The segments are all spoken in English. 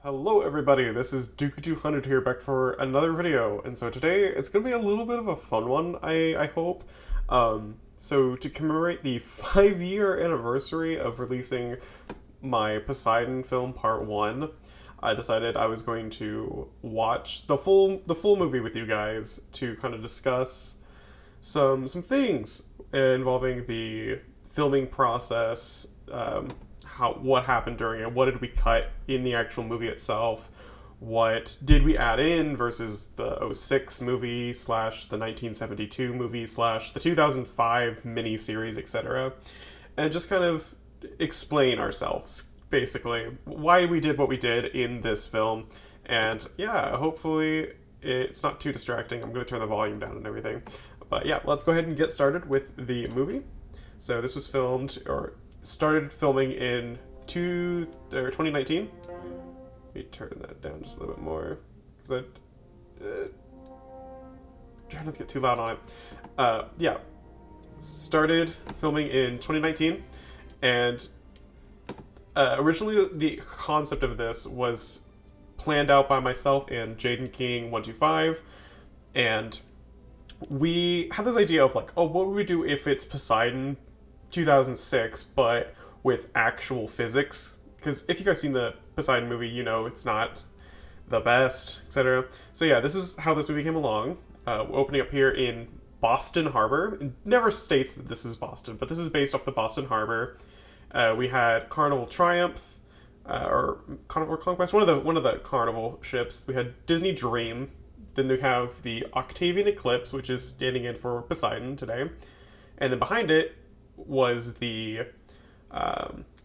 Hello everybody, this is Dooku200 here back for another video, and so today it's going to be a little bit of a fun one, I hope. So to commemorate the 5-year anniversary of releasing my Poseidon film Part 1, I decided I was going to watch the full movie with you guys to kind of discuss some things involving the filming process, what happened during it, what did we cut in the actual movie itself, what did we add in versus the '06 movie slash the 1972 movie slash the 2005 miniseries, etc. And just kind of explain ourselves, basically, why we did what we did in this film. And yeah, hopefully it's not too distracting. I'm going to turn the volume down and everything. But yeah, let's go ahead and get started with the movie. So this was filmed, or started filming in 2019. Let me turn that down just a little bit more, because try not to get too loud on it. Yeah, started filming in 2019, and originally the concept of this was planned out by myself and Jaden King 125, and we had this idea of like, oh, what would we do if it's Poseidon 2006, but with actual physics? Because if you guys seen the Poseidon movie, you know it's not the best, etc. So yeah, this is how this movie came along. Opening up here in Boston Harbor. It never states that this is Boston, but this is based off the Boston Harbor. We had Carnival Triumph, or Carnival Conquest, one of the Carnival ships. We had Disney Dream. Then we have the Octavian Eclipse, which is standing in for Poseidon today. And then behind it was the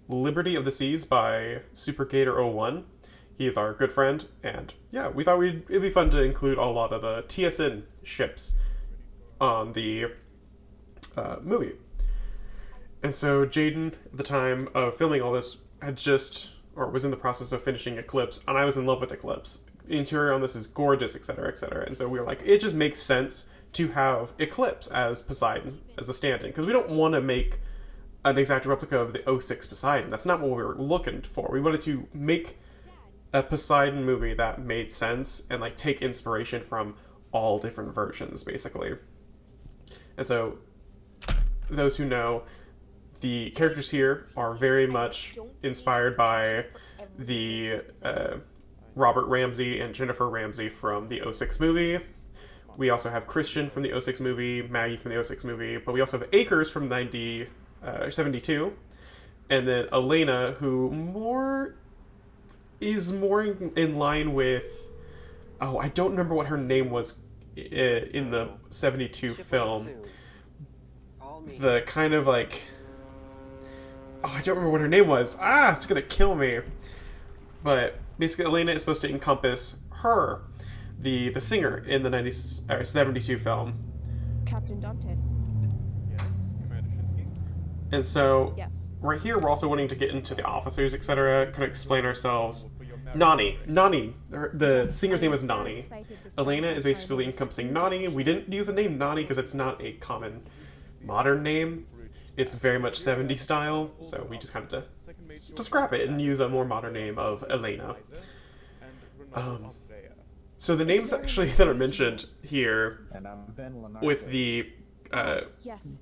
Liberty of the Seas by Super Gator 01. He is our good friend, and yeah, we thought it'd be fun to include a lot of the TSN ships on the movie. And so Jaden, at the time of filming all this, was in the process of finishing Eclipse, and I was in love with Eclipse. The interior on this is gorgeous, etc., etc. And so we were like, it just makes sense to have Eclipse as Poseidon, as a stand-in, because we don't want to make an exact replica of the '06 Poseidon. That's not what we were looking for. We wanted to make a Poseidon movie that made sense and like take inspiration from all different versions, basically. And so, those who know, the characters here are very much inspired by the Robert Ramsey and Jennifer Ramsey from the '06 movie. We also have Christian from the '06 movie, Maggie from the '06 movie, but we also have Akers from 72, and then Elena, who is more in line with, oh, I don't remember what her name was in the 72 film. The kind of like, oh, I don't remember what her name was. Ah, it's gonna kill me. But basically, Elena is supposed to encompass her, the singer in the 72 film. Captain Dantes. Yes, Commander Shinsky. And so, Yes. right here, we're also wanting to get into the officers, etc., kind of explain ourselves. Nani, the singer's name is Nani. Elena is basically encompassing Nani. We didn't use the name Nani because it's not a common modern name. It's very much 70s style, so we just kind of to scrap it and use a more modern name of Elena. So the names actually that are mentioned here with the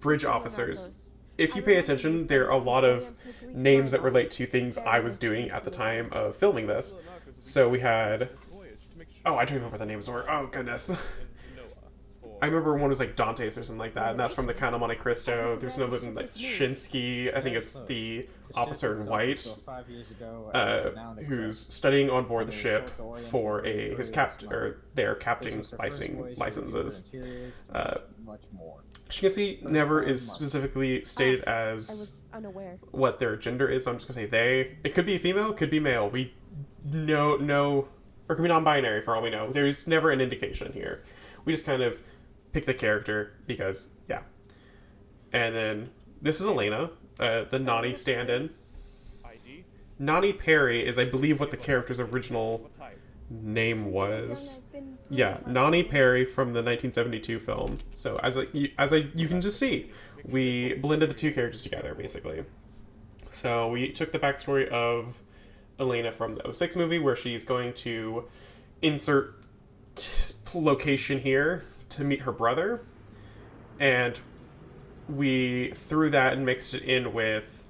bridge officers, if you pay attention, there are a lot of names that relate to things I was doing at the time of filming this. So we had, oh, I don't remember what the names were. Oh, goodness. I remember one was like Dantes or something like that, and that's from the Count of Monte Cristo. There's another one like Shinsky, I think it's the officer in white, who's studying on board the ship for their captain licenses. Shinsky never is specifically stated as what their gender is, so I'm just gonna say they. It could be female, could be male. We know, or could be non-binary for all we know. There's never an indication here. We just kind of pick the character because, yeah. And then this is Elena, the Nani stand-in. Nani Perry is, I believe, what the character's original name was. Yeah, Nani Perry from the 1972 film. So you can just see, we blended the two characters together, basically. So we took the backstory of Elena from the '06 movie, where she's going to insert location here to meet her brother. And we threw that and mixed it in with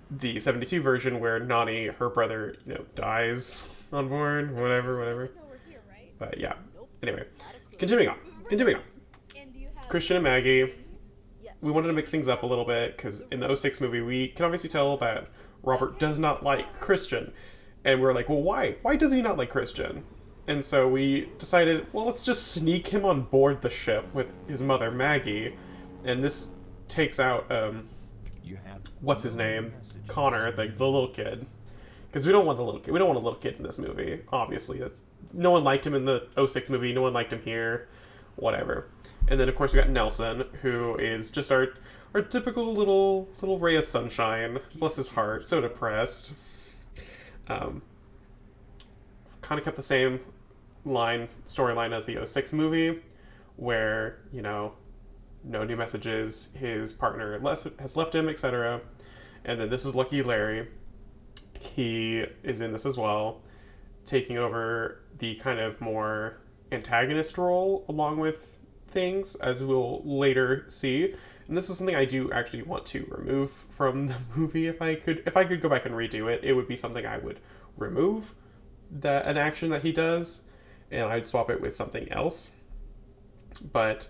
the 72 version where Nani, her brother, dies on board, whatever. But yeah, anyway, continuing on. Christian and Maggie, we wanted to mix things up a little bit because in the '06 movie, we can obviously tell that Robert does not like Christian. And we're like, well, why? Why does he not like Christian? And so we decided, well, let's just sneak him on board the ship with his mother, Maggie. And this takes out, what's his name? Connor, the little kid. Because we don't want the little kid. We don't want a little kid in this movie, obviously. No one liked him in the '06 movie. No one liked him here. Whatever. And then, of course, we got Nelson, who is just our typical little ray of sunshine. Bless his heart. So depressed. Kind of kept the same storyline as the '06 movie, where, no new messages, his partner has left him, etc. And then this is Lucky Larry. He is in this as well, taking over the kind of more antagonist role along with things, as we'll later see. And this is something I do actually want to remove from the movie. If I could go back and redo it, it would be something I would remove, an action that he does, and I'd swap it with something else. But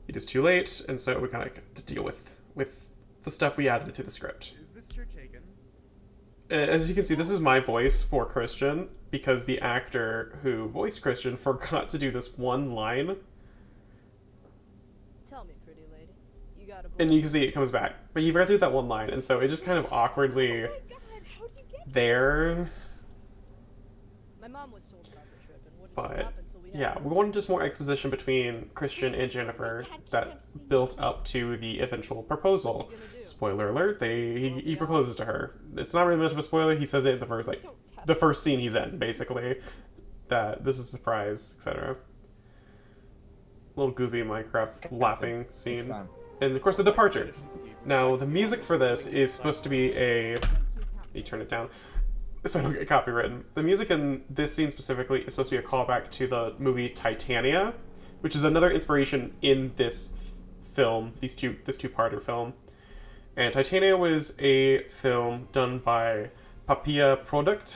it is too late, and so we kind of have to deal with the stuff we added to the script. Is this chair taken? As you can see, this is my voice for Christian, because the actor who voiced Christian forgot to do this one line. Tell me, pretty lady, you got a boy. And you can see it comes back. But he forgot to do that one line, and so it just kind of awkwardly there. My mom was told about the trip and wouldn't But stop until we had yeah, we wanted just more exposition between Christian and Jennifer that built up to the eventual proposal. Spoiler alert, he proposes to her. It's not really much of a spoiler, he says it in the first scene he's in, basically. That this is a surprise, etc. Little goofy Minecraft laughing scene. And of course the departure. Now the music for this is supposed to be let me turn it down so I don't get copywritten. The music in this scene specifically is supposed to be a callback to the movie Titania, which is another inspiration in this film, this two-parter film. And Titania was a film done by Pizza Product,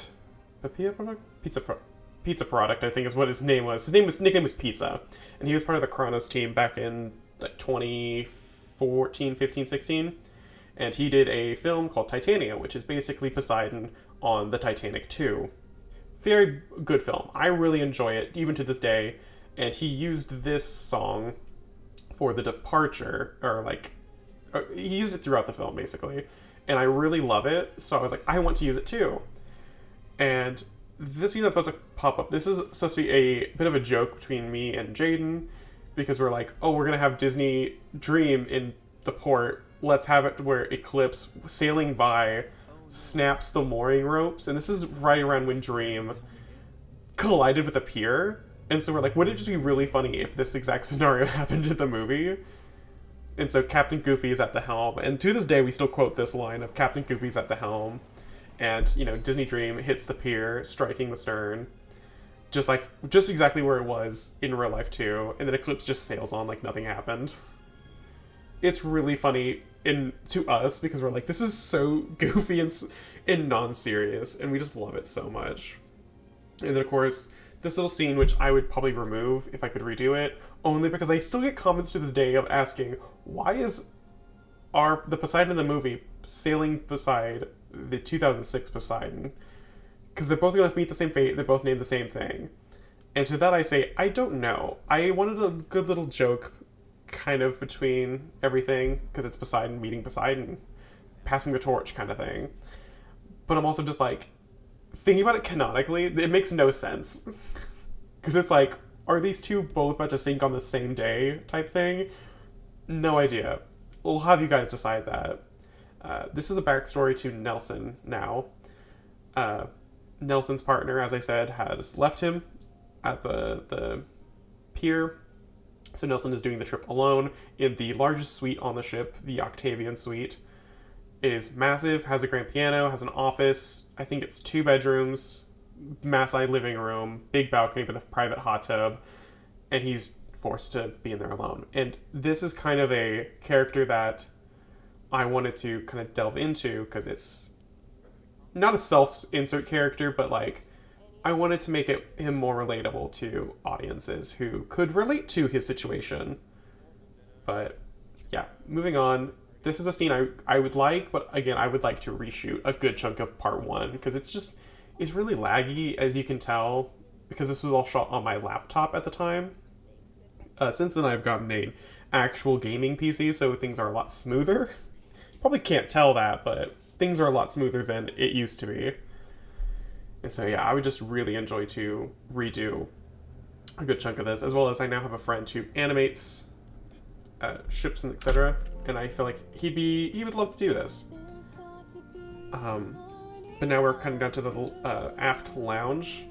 I think is what his name was. His nickname was Pizza, and he was part of the Kronos team back in like 2014, 15, 16. And he did a film called Titania, which is basically Poseidon on the Titanic 2. Very good film. I really enjoy it, even to this day. And he used this song for the departure, he used it throughout the film, basically. And I really love it, so I was like, I want to use it too. And this scene that's about to pop up, this is supposed to be a bit of a joke between me and Jaden, because we're like, oh, we're going to have Disney Dream in the port. Let's have it where Eclipse, sailing by, snaps the mooring ropes. And this is right around when Dream collided with a pier. And so we're like, wouldn't it just be really funny if this exact scenario happened in the movie? And so Captain Goofy is at the helm. And to this day, we still quote this line of Captain Goofy's at the helm. And, Disney Dream hits the pier, striking the stern. Just exactly where it was in real life, too. And then Eclipse just sails on like nothing happened. It's really funny to us because we're like, this is so goofy and non-serious, and we just love it so much. And then, of course, this little scene, which I would probably remove if I could redo it, only because I still get comments to this day of asking, why is the Poseidon in the movie sailing beside the 2006 Poseidon? Because they're both going to meet the same fate, they're both named the same thing. And to that I say, I don't know. I wanted a good little joke kind of between everything, because it's Poseidon meeting Poseidon, passing the torch kind of thing. But I'm also just like, thinking about it canonically, it makes no sense. Because it's like, are these two both about to sink on the same day type thing? No idea. We'll have you guys decide that. This is a backstory to Nelson now. Nelson's partner, as I said, has left him at the pier. So Nelson is doing the trip alone in the largest suite on the ship, the Octavian suite. It is massive, has a grand piano, has an office. I think it's 2 bedrooms, mass-sized living room, big balcony with a private hot tub, and he's forced to be in there alone. And this is kind of a character that I wanted to kind of delve into because it's not a self-insert character, but like I wanted to make him more relatable to audiences who could relate to his situation. But yeah, moving on. This is a scene I would like, but again, I would like to reshoot a good chunk of part 1 because it's really laggy, as you can tell, because this was all shot on my laptop at the time. Since then, I've gotten an actual gaming PC, so things are a lot smoother. Probably can't tell that, but things are a lot smoother than it used to be. And so yeah, I would just really enjoy to redo a good chunk of this, as well as I now have a friend who animates ships and etc. And I feel like he would love to do this. But now we're kind of down to the aft lounge,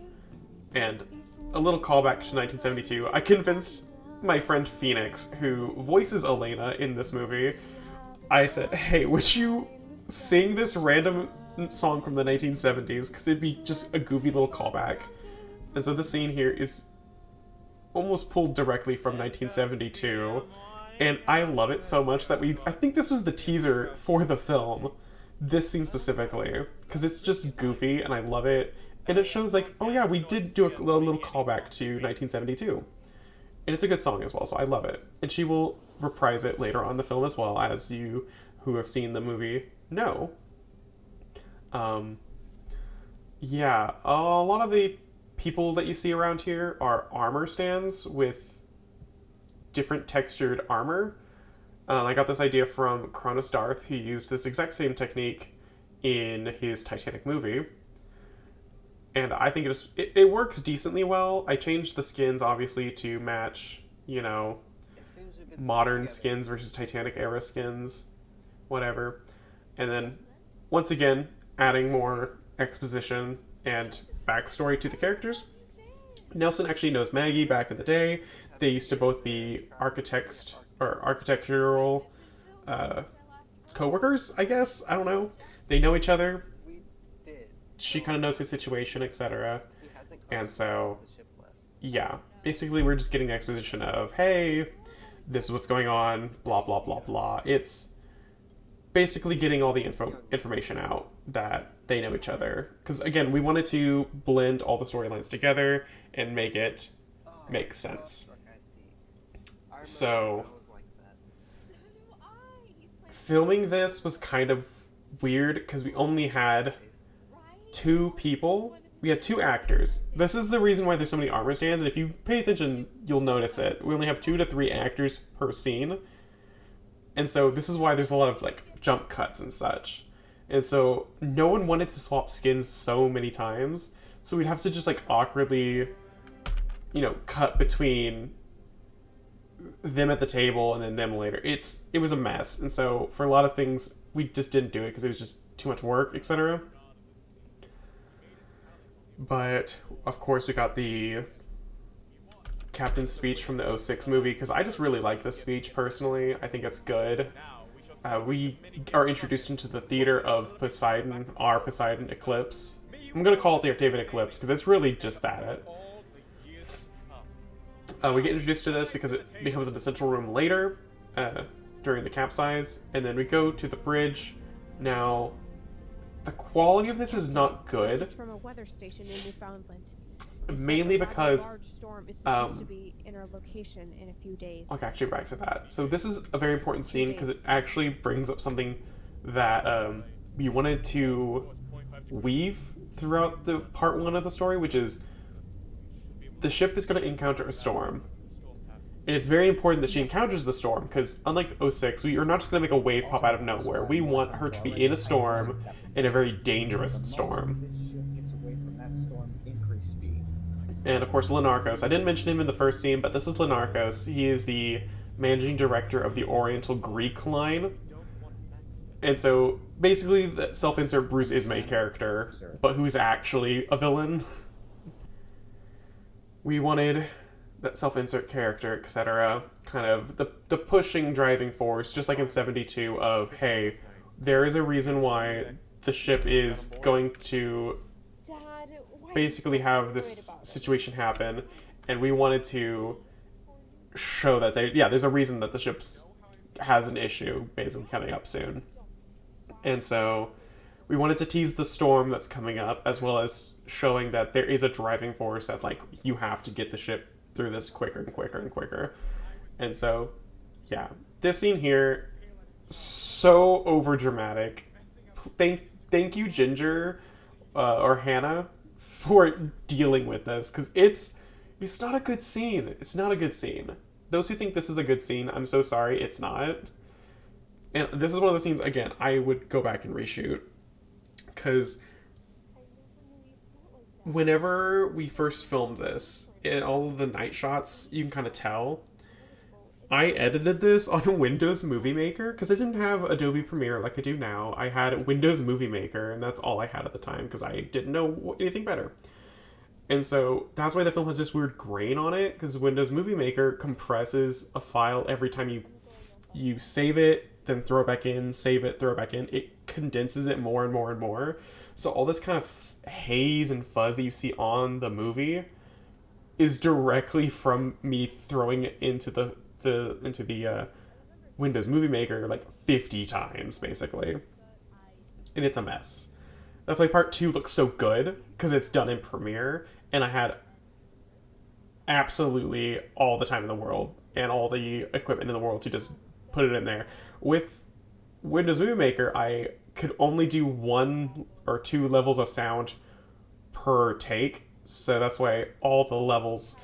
and a little callback to 1972. I convinced my friend Phoenix, who voices Elena in this movie, I said, hey, would you sing this random song from the 1970s? Because it'd be just a goofy little callback. And so the scene here is almost pulled directly from 1972. And I love it so much that I think this was the teaser for the film. This scene specifically. Because it's just goofy and I love it. And it shows like, oh yeah, we did do a little callback to 1972. And it's a good song as well, so I love it. And she will reprise it later on in the film as well, as you who have seen the movie know. Yeah, a lot of the people that you see around here are armor stands with different textured armor. I got this idea from Kronos Darth, who used this exact same technique in his Titanic movie. And I think it works decently well. I changed the skins, obviously, to match, modern skins versus Titanic era skins, whatever. And then, once again, adding more exposition and backstory to the characters. Nelson actually knows Maggie back in the day. They used to both be architectural co-workers, I guess. I don't know. They know each other. She kind of knows his situation, etc. And so, yeah. Basically, we're just getting exposition of, hey, this is what's going on, blah, blah, blah, blah. It's basically getting all the information out that they know each other. Because, again, we wanted to blend all the storylines together and make it make sense. So, filming this was kind of weird because we only had 2 people. We had 2 actors. This is the reason why there's so many armor stands, and if you pay attention, you'll notice it. We only have 2 to 3 actors per scene. And so this is why there's a lot of, jump cuts and such. And so no one wanted to swap skins so many times, so we'd have to just, awkwardly, cut between them at the table and then them later. It was a mess. And so for a lot of things, we just didn't do it because it was just too much work, etc. But, of course, we got the captain's speech from the 2006 movie, because I just really like this speech, personally. I think it's good. We are introduced into the theater of Poseidon, our Poseidon Eclipse. I'm going to call it the Octavian Eclipse, because it's really just that. We get introduced to this because it becomes an essential room later, during the capsize, and then we go to the bridge. Now, the quality of this is not good, from a weather station in Newfoundland. mainly because A large storm is supposed to be in our location in a few days. I'll actually back to that. So this is a very important scene because it actually brings up something that we wanted to weave throughout the part 1 of the story, which is the ship is going to encounter a storm. And it's very important that she encounters the storm, because unlike 06, we are not just going to make a wave pop out of nowhere. We want her to be in a storm, in a very dangerous storm. And of course, Lenarkos. I didn't mention him in the first scene, but this is Lenarkos. He is the managing director of the Oriental Greek line. And so, basically, the self-insert Bruce Ismay character, but who's actually a villain. We wanted that self-insert character, etc., kind of the pushing, driving force, just like in 72, of, hey, there is a reason why the ship is going to Dad, why are you basically so have worried this about it? situation happen, and we wanted to show that there's a reason that the ship's has an issue basically coming up soon. And so we wanted to tease the storm that's coming up, as well as showing that there is a driving force that, like, you have to get the ship through this quicker and quicker and quicker. And so, yeah, this scene here, so over dramatic. Thank you, Ginger, or Hannah, for dealing with this, because it's not a good scene. It's not a good scene. Those who think this is a good scene, I'm so sorry, it's not. And this is one of the scenes, again, I would go back and reshoot. Because whenever we first filmed this, in all of the night shots, you can kind of tell. I edited this on Windows Movie Maker because I didn't have Adobe Premiere like I do now. I had Windows Movie Maker, and that's all I had at the time because I didn't know anything better. And so that's why the film has this weird grain on it, because Windows Movie Maker compresses a file every time you save it, then throw it back in, save it, throw it back in. It condenses it more and more and more. So all this kind of haze and fuzz that you see on the movie is directly from me throwing it into the Windows Movie Maker like 50 times, basically. And it's a mess. That's why part 2 looks so good, because it's done in Premiere, and I had absolutely all the time in the world and all the equipment in the world to just put it in there. With Windows Movie Maker, I could only do 1 or 2 levels of sound per take, so that's why all the levels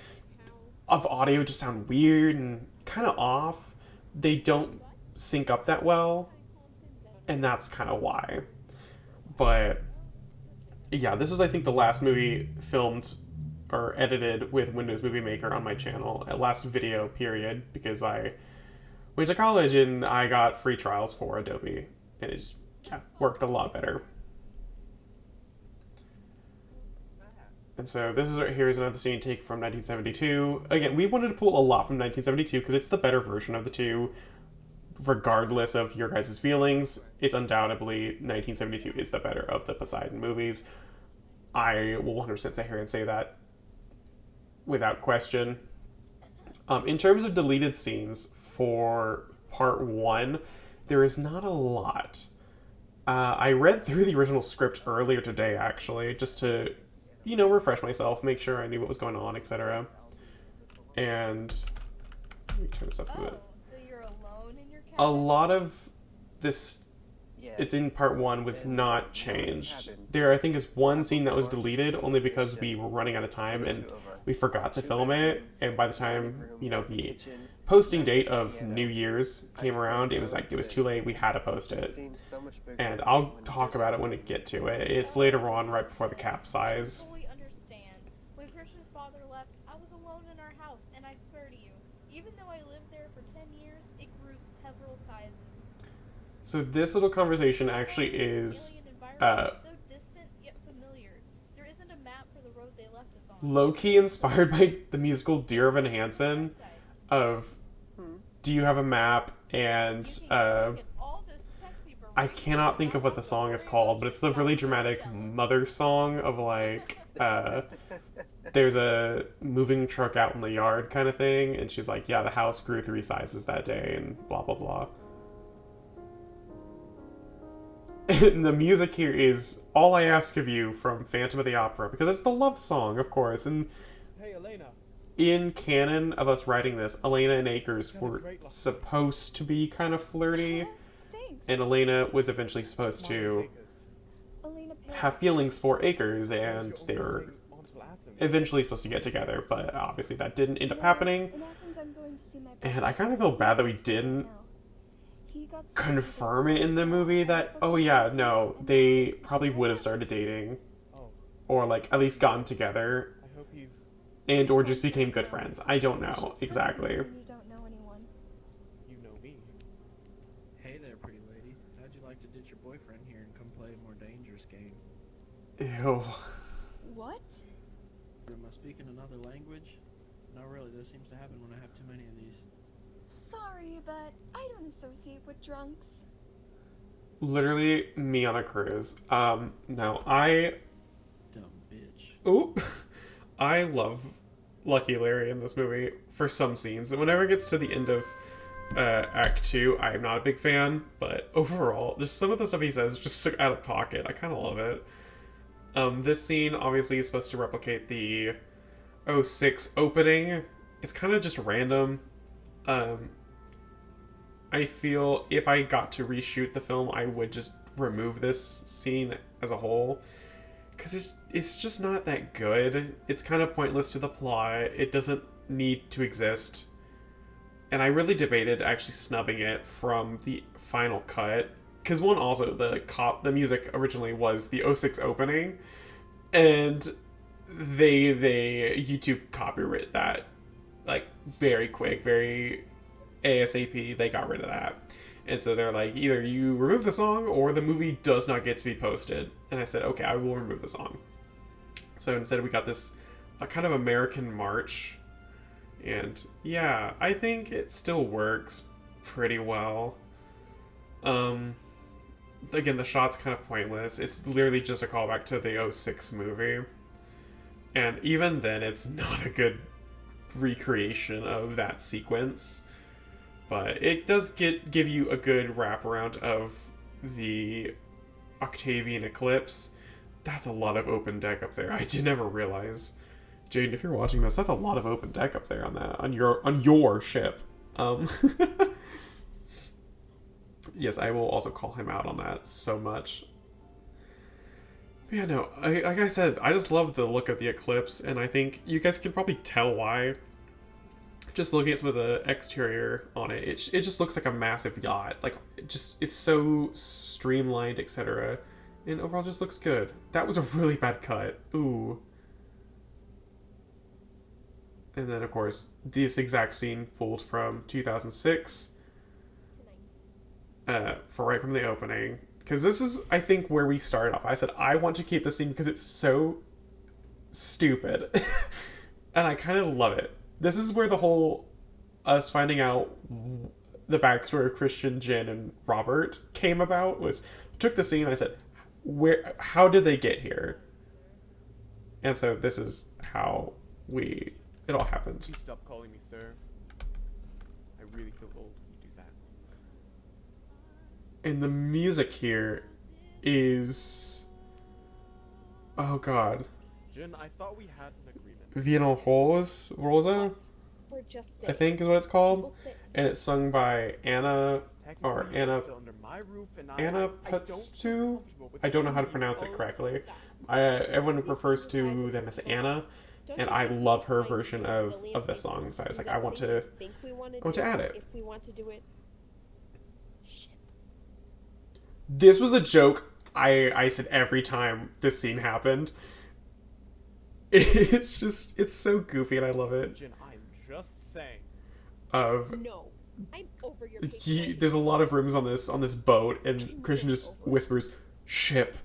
of audio just sound weird and kind of off. They don't sync up that well, and that's kind of why. But yeah, this was, I think, the last movie filmed or edited with Windows Movie Maker on my channel, last video period, because I went to college and I got free trials for Adobe, and it just worked a lot better. And so this is here's another scene taken from 1972. Again, we wanted to pull a lot from 1972 because it's the better version of the two. Regardless of your guys' feelings, it's undoubtedly 1972 is the better of the Poseidon movies. I will 100% sit here and say that without question. In terms of deleted scenes for part 1, there is not a lot. I read through the original script earlier today, actually, just to, refresh myself, make sure I knew what was going on, etc. And let me turn this up a bit. So you're alone in your cabin? A lot of this, it's in part 1, was not changed. There, I think, is one scene that was deleted only because we were running out of time and we forgot to film it. And by the time, the posting date of New Year's came around, it was too late. We had to post it. And I'll talk about it when we get to it. It's later on, right before the capsize. I fully understand. When Christian's father left, I was alone in our house, and I swear to you, even though I lived there for 10 years, it grew several sizes. So this little conversation actually is so distant yet familiar. There isn't a map for the road they left us on. low-key inspired by the musical Dear Evan Hansen of Do You Have a Map? And I cannot think of what the song is called, but it's the really dramatic mother song of like there's a moving truck out in the yard kind of thing, and she's like, yeah, the house grew 3 sizes that day and blah blah blah. And the music here is All I Ask of You from Phantom of the Opera, because it's the love song, of course. And hey, Elena. In canon of us writing this, Elena and Akers were supposed to be kind of flirty, and Elena was eventually supposed to have feelings for Akers, and they were eventually supposed to get together, but obviously that didn't end up happening. And I kind of feel bad that we didn't confirm it in the movie that, oh yeah, no, they probably would have started dating, or like at least gotten together, and or just became good friends. I don't know exactly. You don't know anyone. You know me. Hey there, pretty lady. How'd you like to ditch your boyfriend here and come play a more dangerous game? Ew. What? Am I speaking another language? No, really, this seems to happen when I have too many of these. Sorry, but I don't associate with drunks. Literally me on a cruise. No, Dumb bitch. ooh, I love Lucky Larry in this movie for some scenes. Whenever it gets to the end of Act 2, I'm not a big fan, but overall, just some of the stuff he says is just so out of pocket. I kind of love it. This scene obviously is supposed to replicate the '06 opening. It's kind of just random. I feel if I got to reshoot the film, I would just remove this scene as a whole. Because it's just not that good. It's kind of pointless to the plot. It doesn't need to exist. And I really debated actually snubbing it from the final cut. Because one, also, the music originally was the '06 opening. And they YouTube copyright that. Like, very quick, very ASAP. They got rid of that. And so they're like, either you remove the song or the movie does not get to be posted. And I said, okay, I will remove the song. So instead we got this kind of American march. And yeah, I think it still works pretty well. Again, the shot's kind of pointless. It's literally just a callback to the '06 movie. And even then, it's not a good recreation of that sequence. But it does give you a good wraparound of the Octavian eclipse. That's a lot of open deck up there. I did never realize. Jade, if you're watching this, that's a lot of open deck up there on your ship. Yes, I will also call him out on that so much. But yeah, no, like I said, I just love the look of the eclipse, and I think you guys can probably tell why. Just looking at some of the exterior on it, it just looks like a massive yacht. Like, it's so streamlined, etc. And overall just looks good. That was a really bad cut. Ooh. And then, of course, this exact scene pulled from 2006. For right from the opening. Because this is, I think, where we started off. I said, I want to keep this scene because it's so stupid. And I kind of love it. This is where the whole us finding out the backstory of Christian, Jin, and Robert came about. Was took the scene and I said, how did they get here? And so this is how it all happened. Please stop calling me sir. I really feel old when you do that. And the music here is, oh god, Jin, I thought we had an agreement. Vienna Rosa, We're just I think is what it's called, People sit. and it's sung by Anna Technically, you're Anna still under my roof, and Anna I don't feel Putstu. comfortable with I don't know you how to being pronounce it all- correctly. Everyone refers to them as Anna, and I love her version of this song. So I was like, I want to add it. If we want to do it, This was a joke I said every time this scene happened. It's so goofy and I love it. Jin, I'm just saying. no. I'm over your patience. There's a lot of rooms on this boat, and Christian just whispers, "Ship,"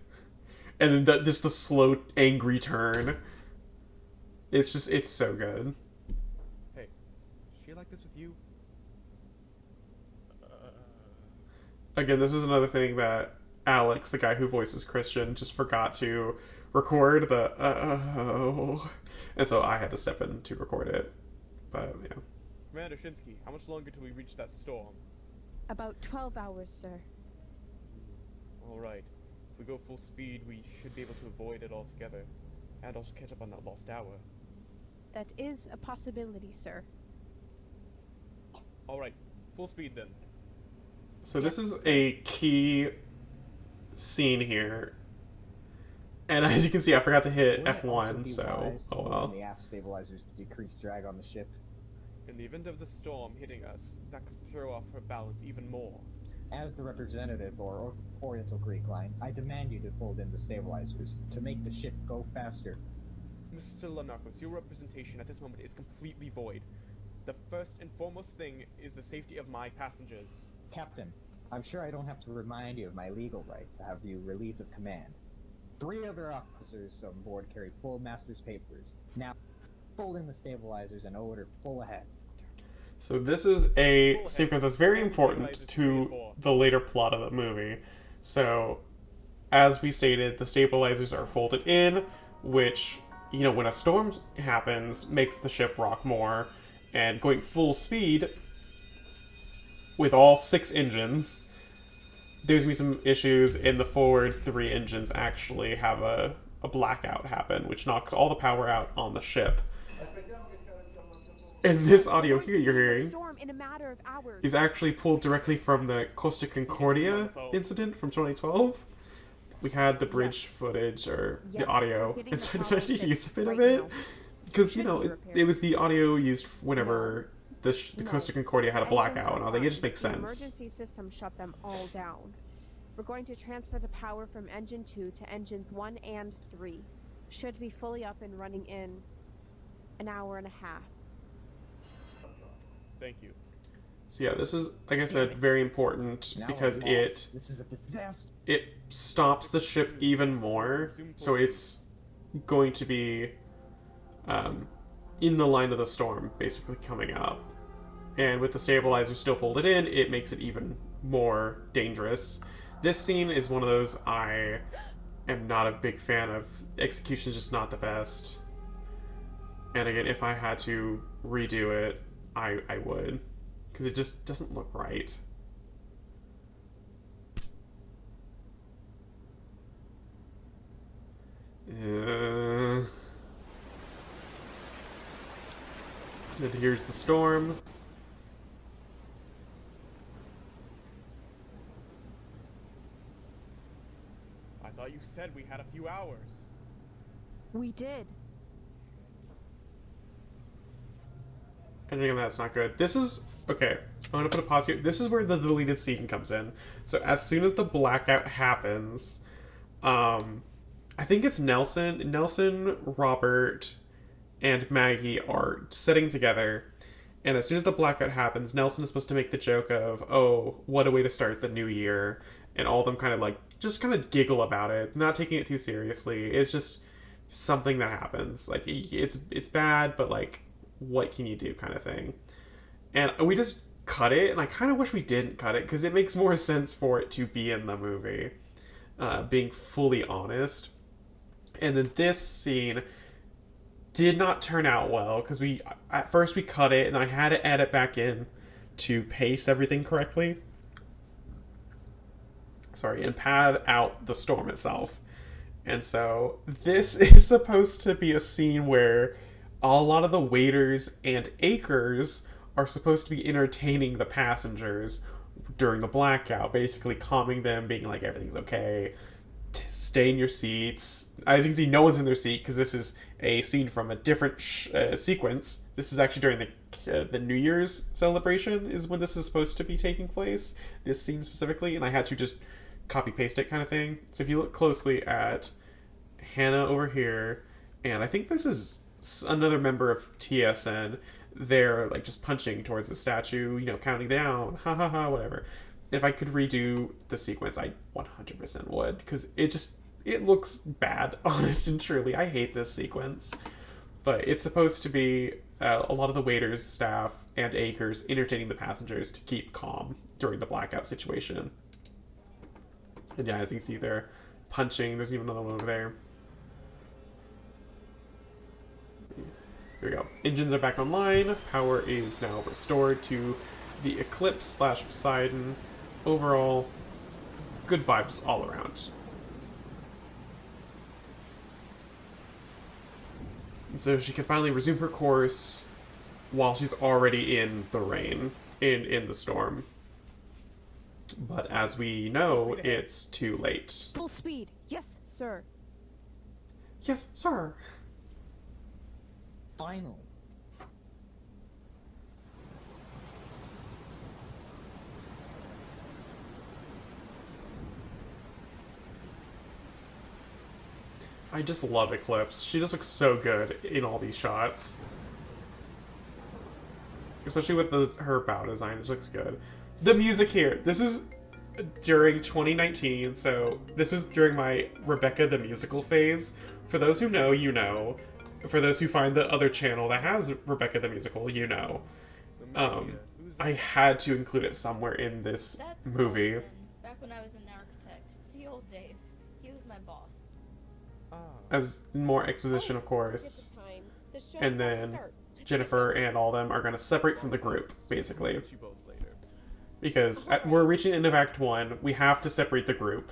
and then just the slow, angry turn. It's so good. Hey, is she like this with you? Again, this is another thing that Alex, the guy who voices Christian, just forgot to record the and so I had to step in to record it. But yeah. Commander Shinsky, how much longer till we reach that storm? About 12 hours, sir. Alright. If we go full speed, we should be able to avoid it altogether. And also catch up on that lost hour. That is a possibility, sir. Alright, full speed then. So this is a key scene here. And as you can see, I forgot to hit Wouldn't it also F1, be so wise to oh lower well. the aft stabilizers to decrease drag on the ship? In the event of the storm hitting us, that could throw off her balance even more. As the representative or Oriental Greek line, I demand you to fold in the stabilizers to make the ship go faster. Mr. Lanarkos, your representation at this moment is completely void. The first and foremost thing is the safety of my passengers. Captain, I'm sure I don't have to remind you of my legal right to have you relieved of command. 3 other officers on board carry full master's papers. Now, fold in the stabilizers and order full ahead. So this is a sequence that's very important to the later plot of the movie. So, as we stated, the stabilizers are folded in, which, when a storm happens, makes the ship rock more. And going full speed with all 6 engines, there's going to be some issues, and the forward 3 engines actually have a blackout happen, which knocks all the power out on the ship. And this audio here you're hearing Storm in a matter of hours. is actually pulled directly from the Costa Concordia incident from 2012. We had the bridge footage, or the audio, and so I decided to use a bit of it. Because, it was the audio used whenever the Costa Concordia had a blackout, and I was like, it just makes The sense. emergency system shut them all down. We're going to transfer the power from engine 2 to engines 1 and 3. Should be fully up and running in an hour and a half. Thank you. So yeah, this is, like I said, very important Now because I'm lost. This is a disaster. it stops the ship even more. So it's going to be in the line of the storm, basically coming up. And with the stabilizer still folded in, it makes it even more dangerous. This scene is one of those I am not a big fan of. Execution is just not the best. And again, if I had to redo it, I would. Because it just doesn't look right. And here's the storm. I thought you said we had a few hours. We did. And again, that's not good. This is... Okay, I'm going to put a pause here. This is where the deleted scene comes in. So as soon as the blackout happens, I think it's Nelson, Robert, and Maggie are sitting together. And as soon as the blackout happens, Nelson is supposed to make the joke of, oh, what a way to start the new year. And all of them kind of just kind of giggle about it, not taking it too seriously. It's just something that happens. Like, it's bad, but what can you do kind of thing. And we just cut it, and I kind of wish we didn't cut it, because it makes more sense for it to be in the movie, being fully honest. And then this scene did not turn out well, because at first we cut it, and I had to edit back in to pace everything correctly. Sorry, and pad out the storm itself. And so this is supposed to be a scene where a lot of the waiters and acres are supposed to be entertaining the passengers during the blackout, basically calming them, being like, everything's okay, stay in your seats. As you can see, no one's in their seat because this is a scene from a different sequence. This is actually during the New Year's celebration is when this is supposed to be taking place, this scene specifically, and I had to just copy paste it kind of thing. So if you look closely at Hannah over here, and I think this is another member of TSN, they're just punching towards the statue, counting down, ha ha ha, whatever. If I could redo the sequence, I 100% would, because it looks bad, honest and truly. I hate this sequence. But it's supposed to be a lot of the waiters, staff, and acres entertaining the passengers to keep calm during the blackout situation. And yeah, as you can see, they're punching. There's even another one over there. There we go. Engines are back online. Power is now restored to the Eclipse / Poseidon. Overall, good vibes all around. So she can finally resume her course while she's already in the rain, in the storm. But as we know, it's too late. Full speed. Yes, sir. Yes, sir. Finally. I just love Eclipse. She just looks so good in all these shots. Especially with her bow design, it looks good. The music here, this is during 2019, so this was during my Rebecca the Musical phase. For those who know, you know. For those who find the other channel that has Rebecca the Musical, you know. I had to include it somewhere in this That's movie. Nelson, back when I was in architect. The old days. He was my boss. Ah. As more exposition, of course. Look at the time. The show's And about to then start. Jennifer and all them are going to separate from the group, basically. Meet you both later. Because we're reaching the end of Act 1, we have to separate the group.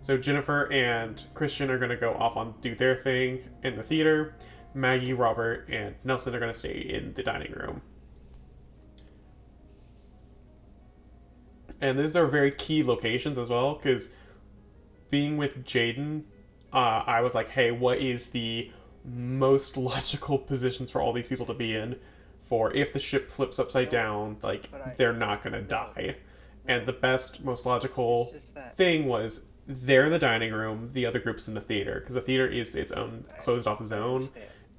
So Jennifer and Christian are going to go off on do their thing in the theater. Maggie, Robert, and Nelson are going to stay in the dining room. And these are very key locations as well, because being with Jaden, I was like, hey, what is the most logical positions for all these people to be in for if the ship flips upside down, like, they're not going to die. And the best, most logical thing was they're in the dining room, the other group's in the theater, because the theater is its own closed-off zone.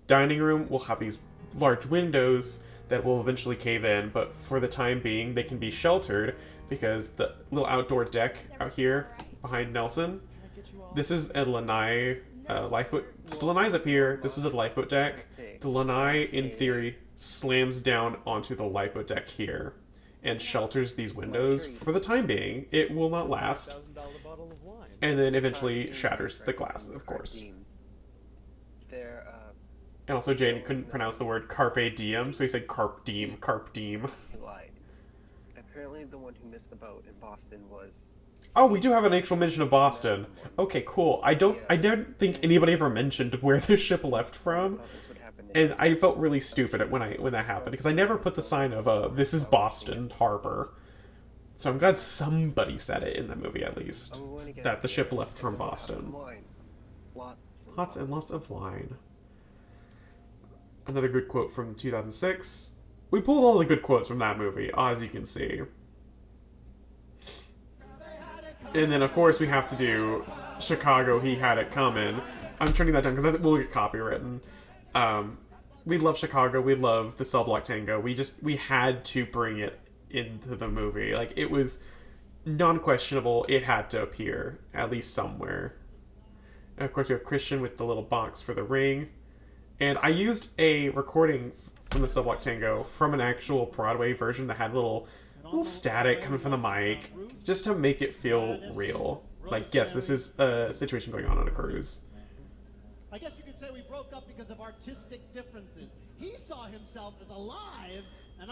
Dining room will have these large windows that will eventually cave in, but for the time being, they can be sheltered because the little outdoor deck out here behind Nelson, this is a lanai lifeboat. So the lanai's up here, this is the lifeboat deck. The lanai, in theory, slams down onto the lifeboat deck here and shelters these windows for the time being. It will not last. $1,000 bottle of wine. And then eventually shatters the glass, of course. And also, Jane couldn't pronounce the word carpe diem, so he said carp diem, carp diem. He lied. Apparently the one who missed the boat in Boston was... Oh, we do have an actual mention of Boston. Okay, cool. I don't think anybody ever mentioned where the ship left from, and I felt really stupid when that happened because I never put the sign of "This is Boston Harbor." So I'm glad somebody said it in the movie at least that the ship left from Boston. Lots and lots of wine. Another good quote from 2006. We pulled all the good quotes from that movie, as you can see. And then, of course, we have to do Chicago, He Had It Coming. I'm turning that down because we'll get copywritten. We love Chicago. We love the cell block tango. We had to bring it into the movie. Like, it was non-questionable. It had to appear, at least somewhere. And, of course, we have Christian with the little box for the ring. And I used a recording from the cell block tango from an actual Broadway version that had a little static coming from the mic, just to make it feel real. Like, yes, this is a situation going on a cruise. I guess you could say we broke up because of artistic differences. He saw himself as alive,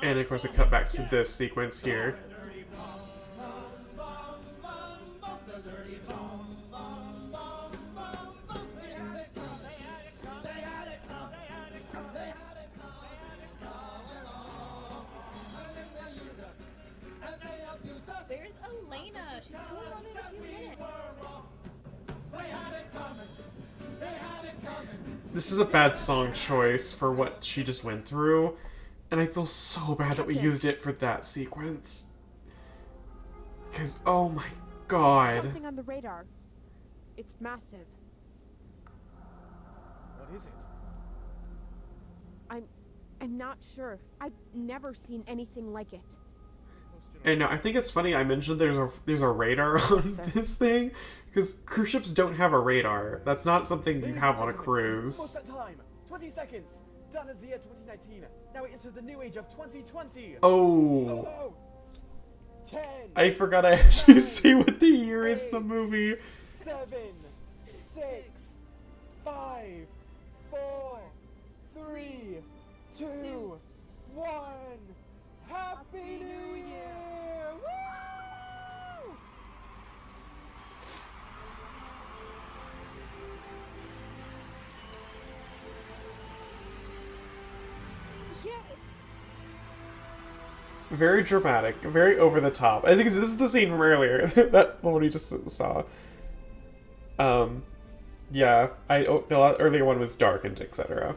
and of course, we cut back to this sequence here. There's Elena. She's going on in a few minutes. This is a bad song choice for what she just went through, and I feel so bad that we used it for that sequence. Because, oh my god. Something on the radar. It's massive. What is it? I'm not sure. I've never seen anything like it. And I think it's funny I mentioned there's a radar on this thing, because cruise ships don't have a radar. That's not something you have on a cruise. Almost that time. 20 seconds. Done as the year 2019. Now we enter the new age of 2020. Oh. 10. I forgot I actually see what the year is in the movie. 7, 6, 5, 4, 3, 2, 1. Happy New Year! Woo! Yes. Very dramatic, very over the top. As you can see, this is the scene from earlier. That one we just saw. Yeah, the earlier one was darkened, etc.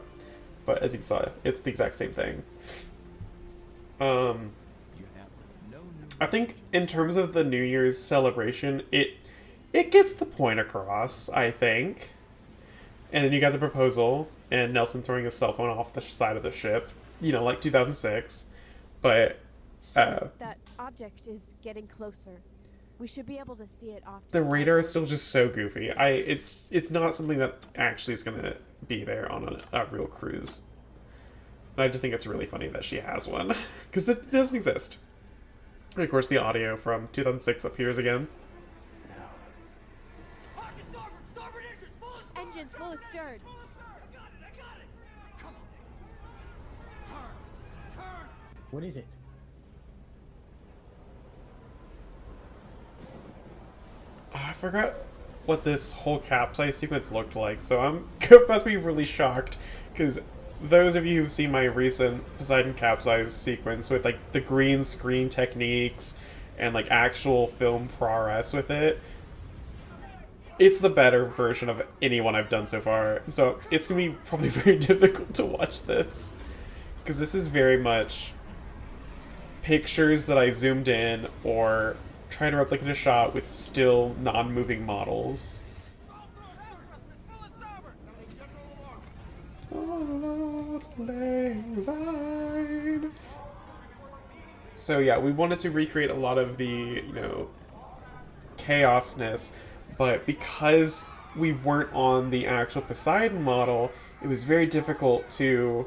But as you saw, it's the exact same thing. I think in terms of the New Year's celebration, it gets the point across, I think. And then you got the proposal, and Nelson throwing his cell phone off the side of the ship, like 2006. But that object is getting closer. We should be able to see it off. The radar is still just so goofy. It's not something that actually is gonna be there on a real cruise. And I just think it's really funny that she has one, because it doesn't exist. And of course, the audio from 2006 appears again. Now, engines full astern. What is it? I forgot what this whole capsize sequence looked like, so I'm about to be really shocked, because those of you who've seen my recent Poseidon capsize sequence with like the green screen techniques and like actual film progress with it, it's the better version of any one I've done so far. So it's gonna be probably very difficult to watch this, because this is very much pictures that I zoomed in or try to replicate a shot with still non-moving models. So yeah, we wanted to recreate a lot of the, you know, chaosness, but because we weren't on the actual Poseidon model, it was very difficult to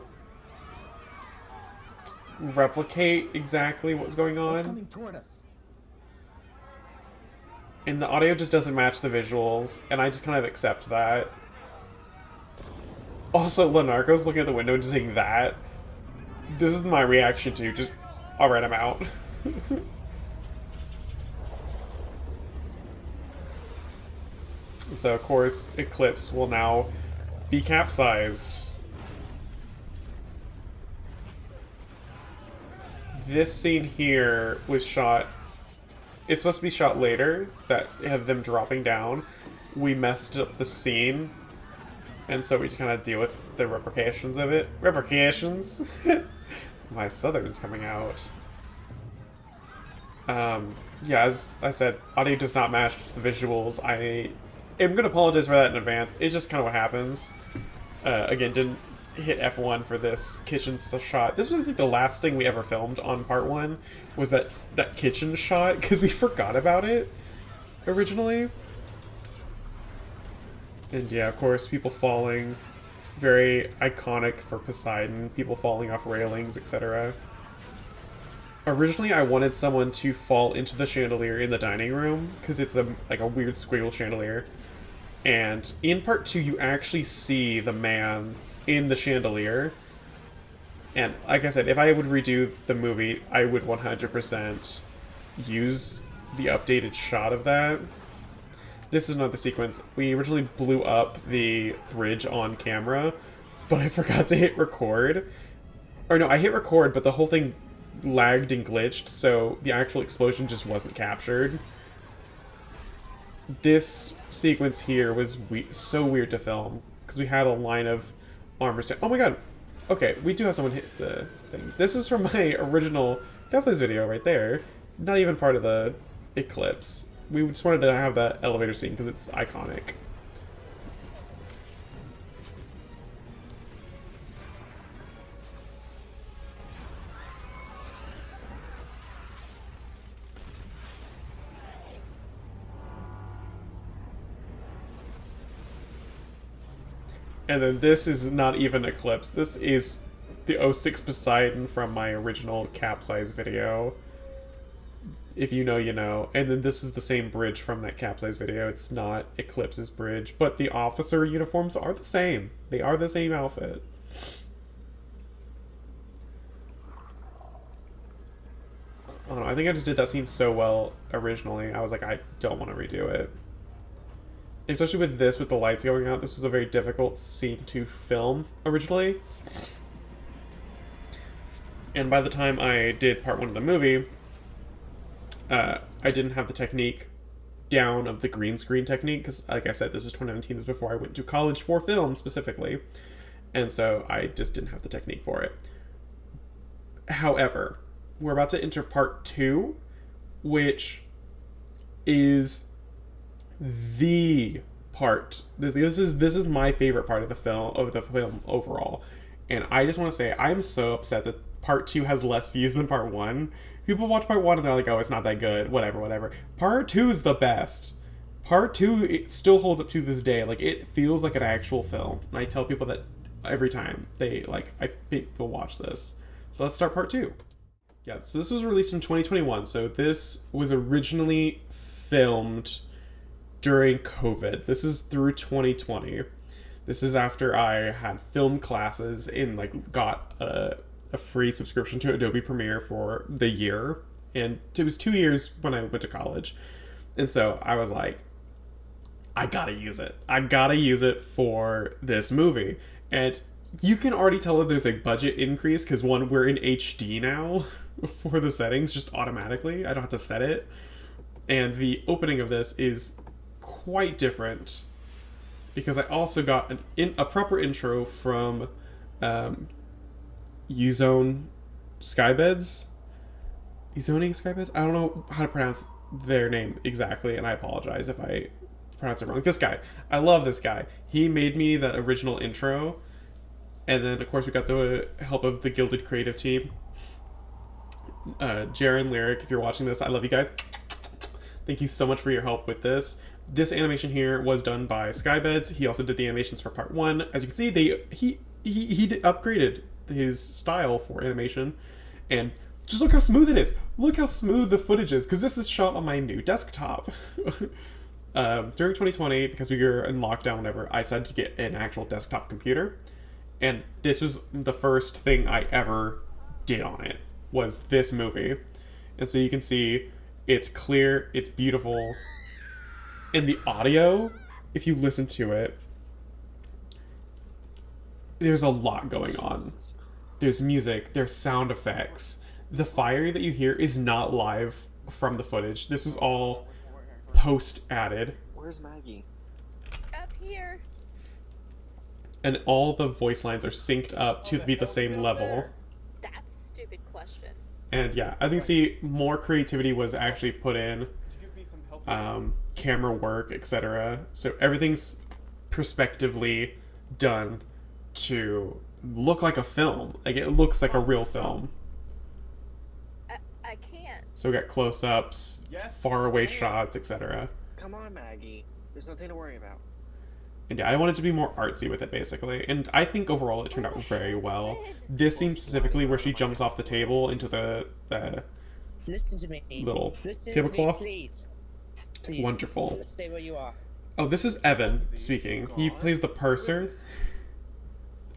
replicate exactly what's going What's on. coming toward us? And the audio just doesn't match the visuals, and I just kind of accept that. Also, Lenarco's looking at the window and just saying that. This is my reaction to just, alright, I'm out. So, of course, Eclipse will now be capsized. This scene here was shot... It's supposed to be shot later, that have them dropping down. We messed up the scene, and so we just kind of deal with the repercussions of it. Repercussions? My Southern's coming out. Yeah, as I said, audio does not match the visuals. I am going to apologize for that in advance. It's just kind of what happens. Again, didn't hit F1 for this kitchen shot. This was, I think, the last thing we ever filmed on part 1, was that kitchen shot, because we forgot about it originally. And yeah, of course, people falling. Very iconic for Poseidon. People falling off railings, etc. Originally, I wanted someone to fall into the chandelier in the dining room, because it's like a weird squiggle chandelier. And in part 2, you actually see the man in the chandelier. And like I said, if I would redo the movie, I would 100% use the updated shot of that. This is not the sequence. We originally blew up the bridge on camera, but I forgot to hit record. Or no, I hit record, but the whole thing lagged and glitched, so the actual explosion just wasn't captured. This sequence here was so weird to film, because we had a line of armor stand. Oh my god! Okay, we do have someone hit the thing. This is from my original Capsize video right there. Not even part of the Eclipse. We just wanted to have that elevator scene because it's iconic. And then this is not even Eclipse. This is the 06 Poseidon from my original Capsize video. If you know, you know. And then this is the same bridge from that Capsize video. It's not Eclipse's bridge, but the officer uniforms are the same. They are the same outfit. I don't know, I think I just did that scene so well originally. I was like, I don't want to redo it. Especially with this, with the lights going out, this was a very difficult scene to film originally. And by the time I did part 1 of the movie, I didn't have the technique down of the green screen technique, because like I said, this is 2019, this is before I went to college for film specifically, and so I just didn't have the technique for it. However, we're about to enter part 2, which is the part. This is my favorite part of the film overall, and I just want to say I'm so upset that part 2 has less views than part 1. People watch part 1 and they're like, oh, it's not that good, whatever. Part 2 is the best. Part 2, it still holds up to this day. Like, it feels like an actual film. And I tell people that every time I think people watch this. So let's start part 2. Yeah, so this was released in 2021. So this was originally filmed during COVID. This is through 2020. This is after I had film classes and like got a free subscription to Adobe Premiere for the year, and it was 2 years when I went to college, and so I was like, I gotta use it. I gotta use it for this movie, and you can already tell that there's a budget increase because one, we're in HD now for the settings just automatically. I don't have to set it, and the opening of this is quite different because I also got a proper intro from Uzone Skybeds. Uzone Skybeds? I don't know how to pronounce their name exactly, and I apologize if I pronounce it wrong. This guy. I love this guy. He made me that original intro, and then, of course, we got the help of the Gilded Creative team. Jaren, Lyric, if you're watching this, I love you guys. Thank you so much for your help with this. This animation here was done by Skybeds. He also did the animations for part 1. As you can see, he upgraded his style for animation, and just look how smooth it is. Look how smooth the footage is, because this is shot on my new desktop. During 2020, because we were in lockdown, whatever, I decided to get an actual desktop computer, and this was the first thing I ever did on it, was this movie. And so you can see it's clear, it's beautiful, and the audio, if you listen to it, there's a lot going on. There's music, there's sound effects. The fire that you hear is not live from the footage. This is all post-added. Where's Maggie? Up here. And all the voice lines are synced up to be the same level. That's a stupid question. And yeah, as you can see, more creativity was actually put in. Camera work, etc. So everything's perspectively done to look like a film. Like, it looks like a real film. I can't. So we got close-ups, far away shots, etc. Come on, Maggie. There's nothing to worry about. And yeah, I wanted to be more artsy with it, basically. And I think overall it turned out very well. This scene specifically, where she jumps off the table into the Listen to me. little Listen tablecloth. to me, please. Please. Wonderful. Stay where you are. Oh, this is Evan speaking. He plays the purser,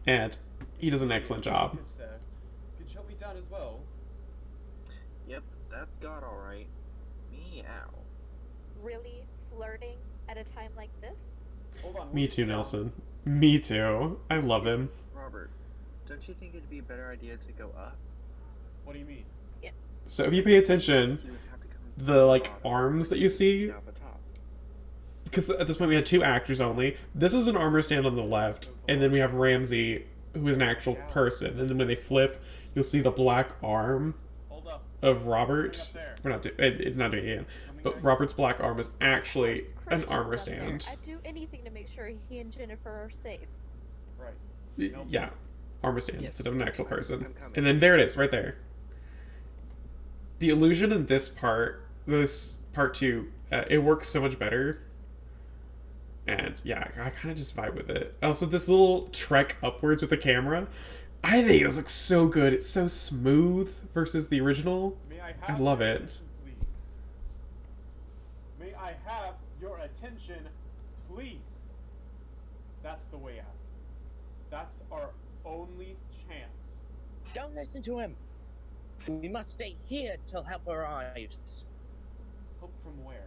and he does an excellent job. Could shut me down as well. Yep, that's God alright. Meow. Really flirting at a time like this? Hold on. Me too, Nelson. Me too. I love him. Robert, don't you think it'd be a better idea to go up? What do you mean? So if you pay attention, You would have to come the like from the bottom, arms that you see, down the top. because at this point we had 2 actors only. This is an armor stand on the left, and then we have Ramsey, who is an actual person. And then when they flip, you'll see the black arm Hold up. of Robert. Up there. We're not it's not doing it again, but Robert's black arm is actually an armor stand. I'd do anything to make sure he and Jennifer are safe. Right. Yeah, armor stand Yes. instead of an actual person. I'm coming. And then there it is, right there. The illusion in this part 2, it works so much better. And yeah, I kind of just vibe with it. Also, this little trek upwards with the camera, I think this looks so good. It's so smooth versus the original. May I I have love your it. attention, please? May I have your attention, please? That's the way out. That's our only chance. Don't listen to him. We must stay here till help arrives. Help from where?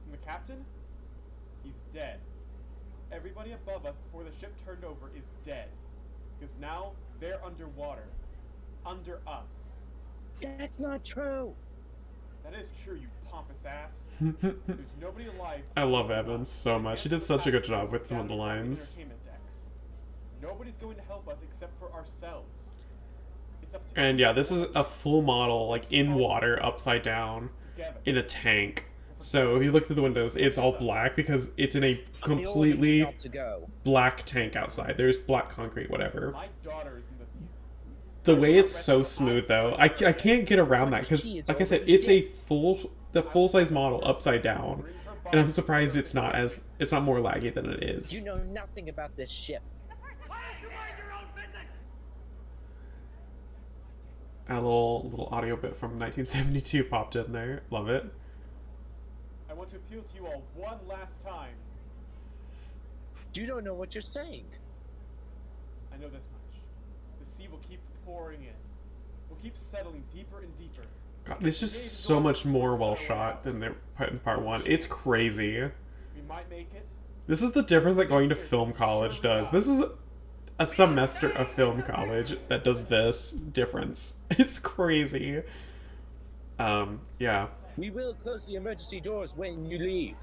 From the captain? He's dead. Everybody above us before the ship turned over is dead. Because now they're underwater. Under us. That's not true. That is true, you pompous ass. There's nobody alive. I love Evan so much. He did such a good job with some of the lines. Entertainment decks. Nobody's going to help us except for ourselves. It's up to And yeah, this is a full model, like in water, upside down, together. in a tank. So if you look through the windows, it's all black because it's in a They all need completely not to go. black tank outside. There's black concrete, whatever. My daughter is in the The way it's so smooth, though, I can't get around that because, like I said, it's a full size model upside down, and I'm surprised it's not more laggy than it is. You know nothing about this ship. A little audio bit from 1972 popped in there. Love it. I want to appeal to you all one last time. You don't know what you're saying. I know this much. The sea will keep pouring in. We'll keep settling deeper and deeper. God, it's just so much more well shot than they put in part 1. It's crazy. We might make it. This is the difference that going to film college does. This is a semester of film college that does this difference. It's crazy. Yeah. We will close the emergency doors when you leave.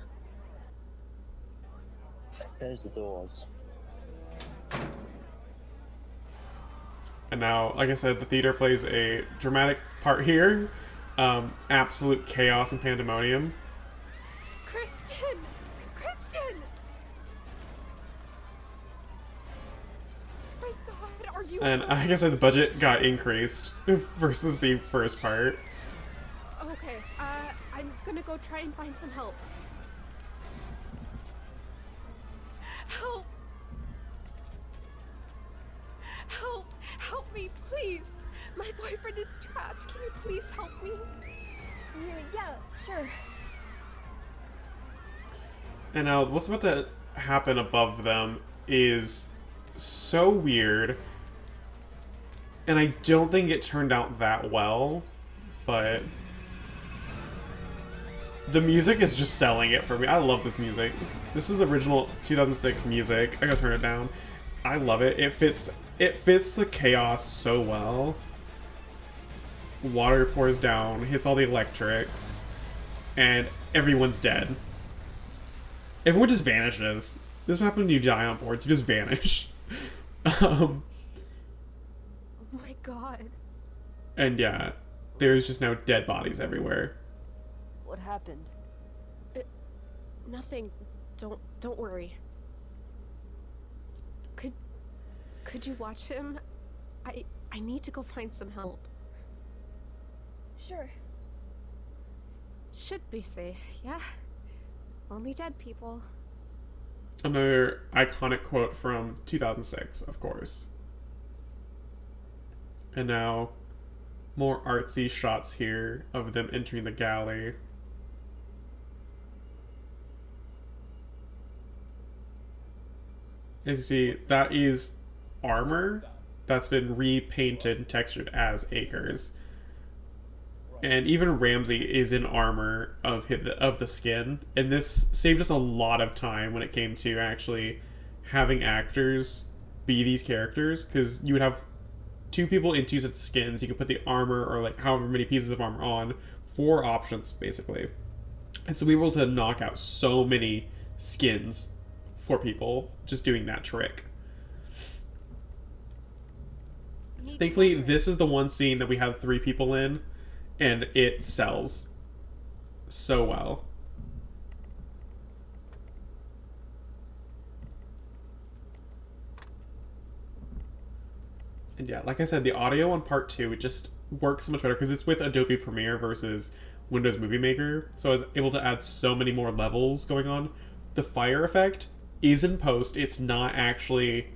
There's the doors. And now, like I said, the theater plays a dramatic part here. Absolute chaos and pandemonium. Kristen! Kristen! My God, are you? And like I said, the budget got increased versus the first part. Okay, I'm gonna go try and find some help. Help! Help! Help me, please! My boyfriend is trapped. Can you please help me? Yeah, sure. And now, what's about to happen above them is so weird. And I don't think it turned out that well, but the music is just selling it for me. I love this music. This is the original 2006 music. I gotta turn it down. I love it. It fits the chaos so well. Water pours down, hits all the electrics, and everyone's dead. Everyone just vanishes. This is what happens when you die on board. You just vanish. Oh my God. And yeah, there's just now dead bodies everywhere. What happened? Nothing. Don't worry. Could you watch him? I need to go find some help. Sure. Should be safe, yeah? Only dead people. Another iconic quote from 2006, of course. And now, more artsy shots here of them entering the galley. As you see, that is armor that's been repainted and textured as acres. And even Ramsey is in armor of the skin, and this saved us a lot of time when it came to actually having actors be these characters, because you would have two people in two sets of skins. You could put the armor or like however many pieces of armor on, 4 options basically, and so we were able to knock out so many skins for people just doing that trick. Thankfully, this is the one scene that we had 3 people in, and it sells so well. And yeah, like I said, the audio on part 2, it just works so much better because it's with Adobe Premiere versus Windows Movie Maker. So I was able to add so many more levels going on. The fire effect is in post. It's not actually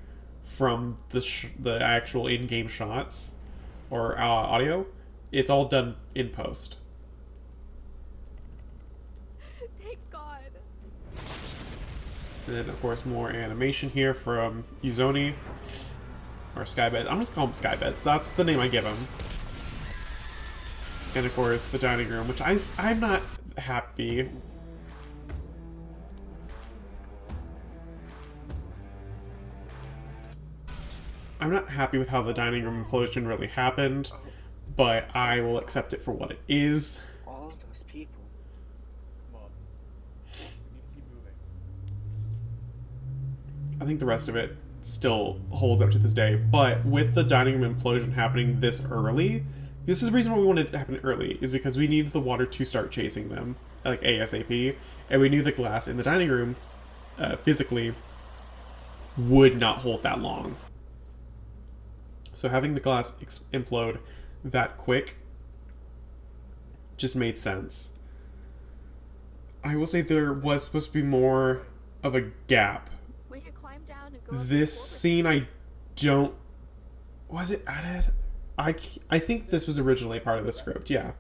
from the actual in-game shots or audio. It's all done in post. Thank God. And then, of course, more animation here from Uzoni. Or Skybeds. I'm just calling them Skybeds. That's the name I give them. And, of course, the dining room, which I'm not happy. I'm not happy with how the dining room implosion really happened, but I will accept it for what it is. All of those people. Come on. We need to keep moving. I think the rest of it still holds up to this day, but with the dining room implosion happening this early, this is the reason why we wanted it to happen early, is because we needed the water to start chasing them, like ASAP, and we knew the glass in the dining room, physically, would not hold that long. So having the glass implode that quick just made sense. I will say there was supposed to be more of a gap. We could climb down and go. This scene, I don't... Was it added? I think this was originally part of the script, yeah.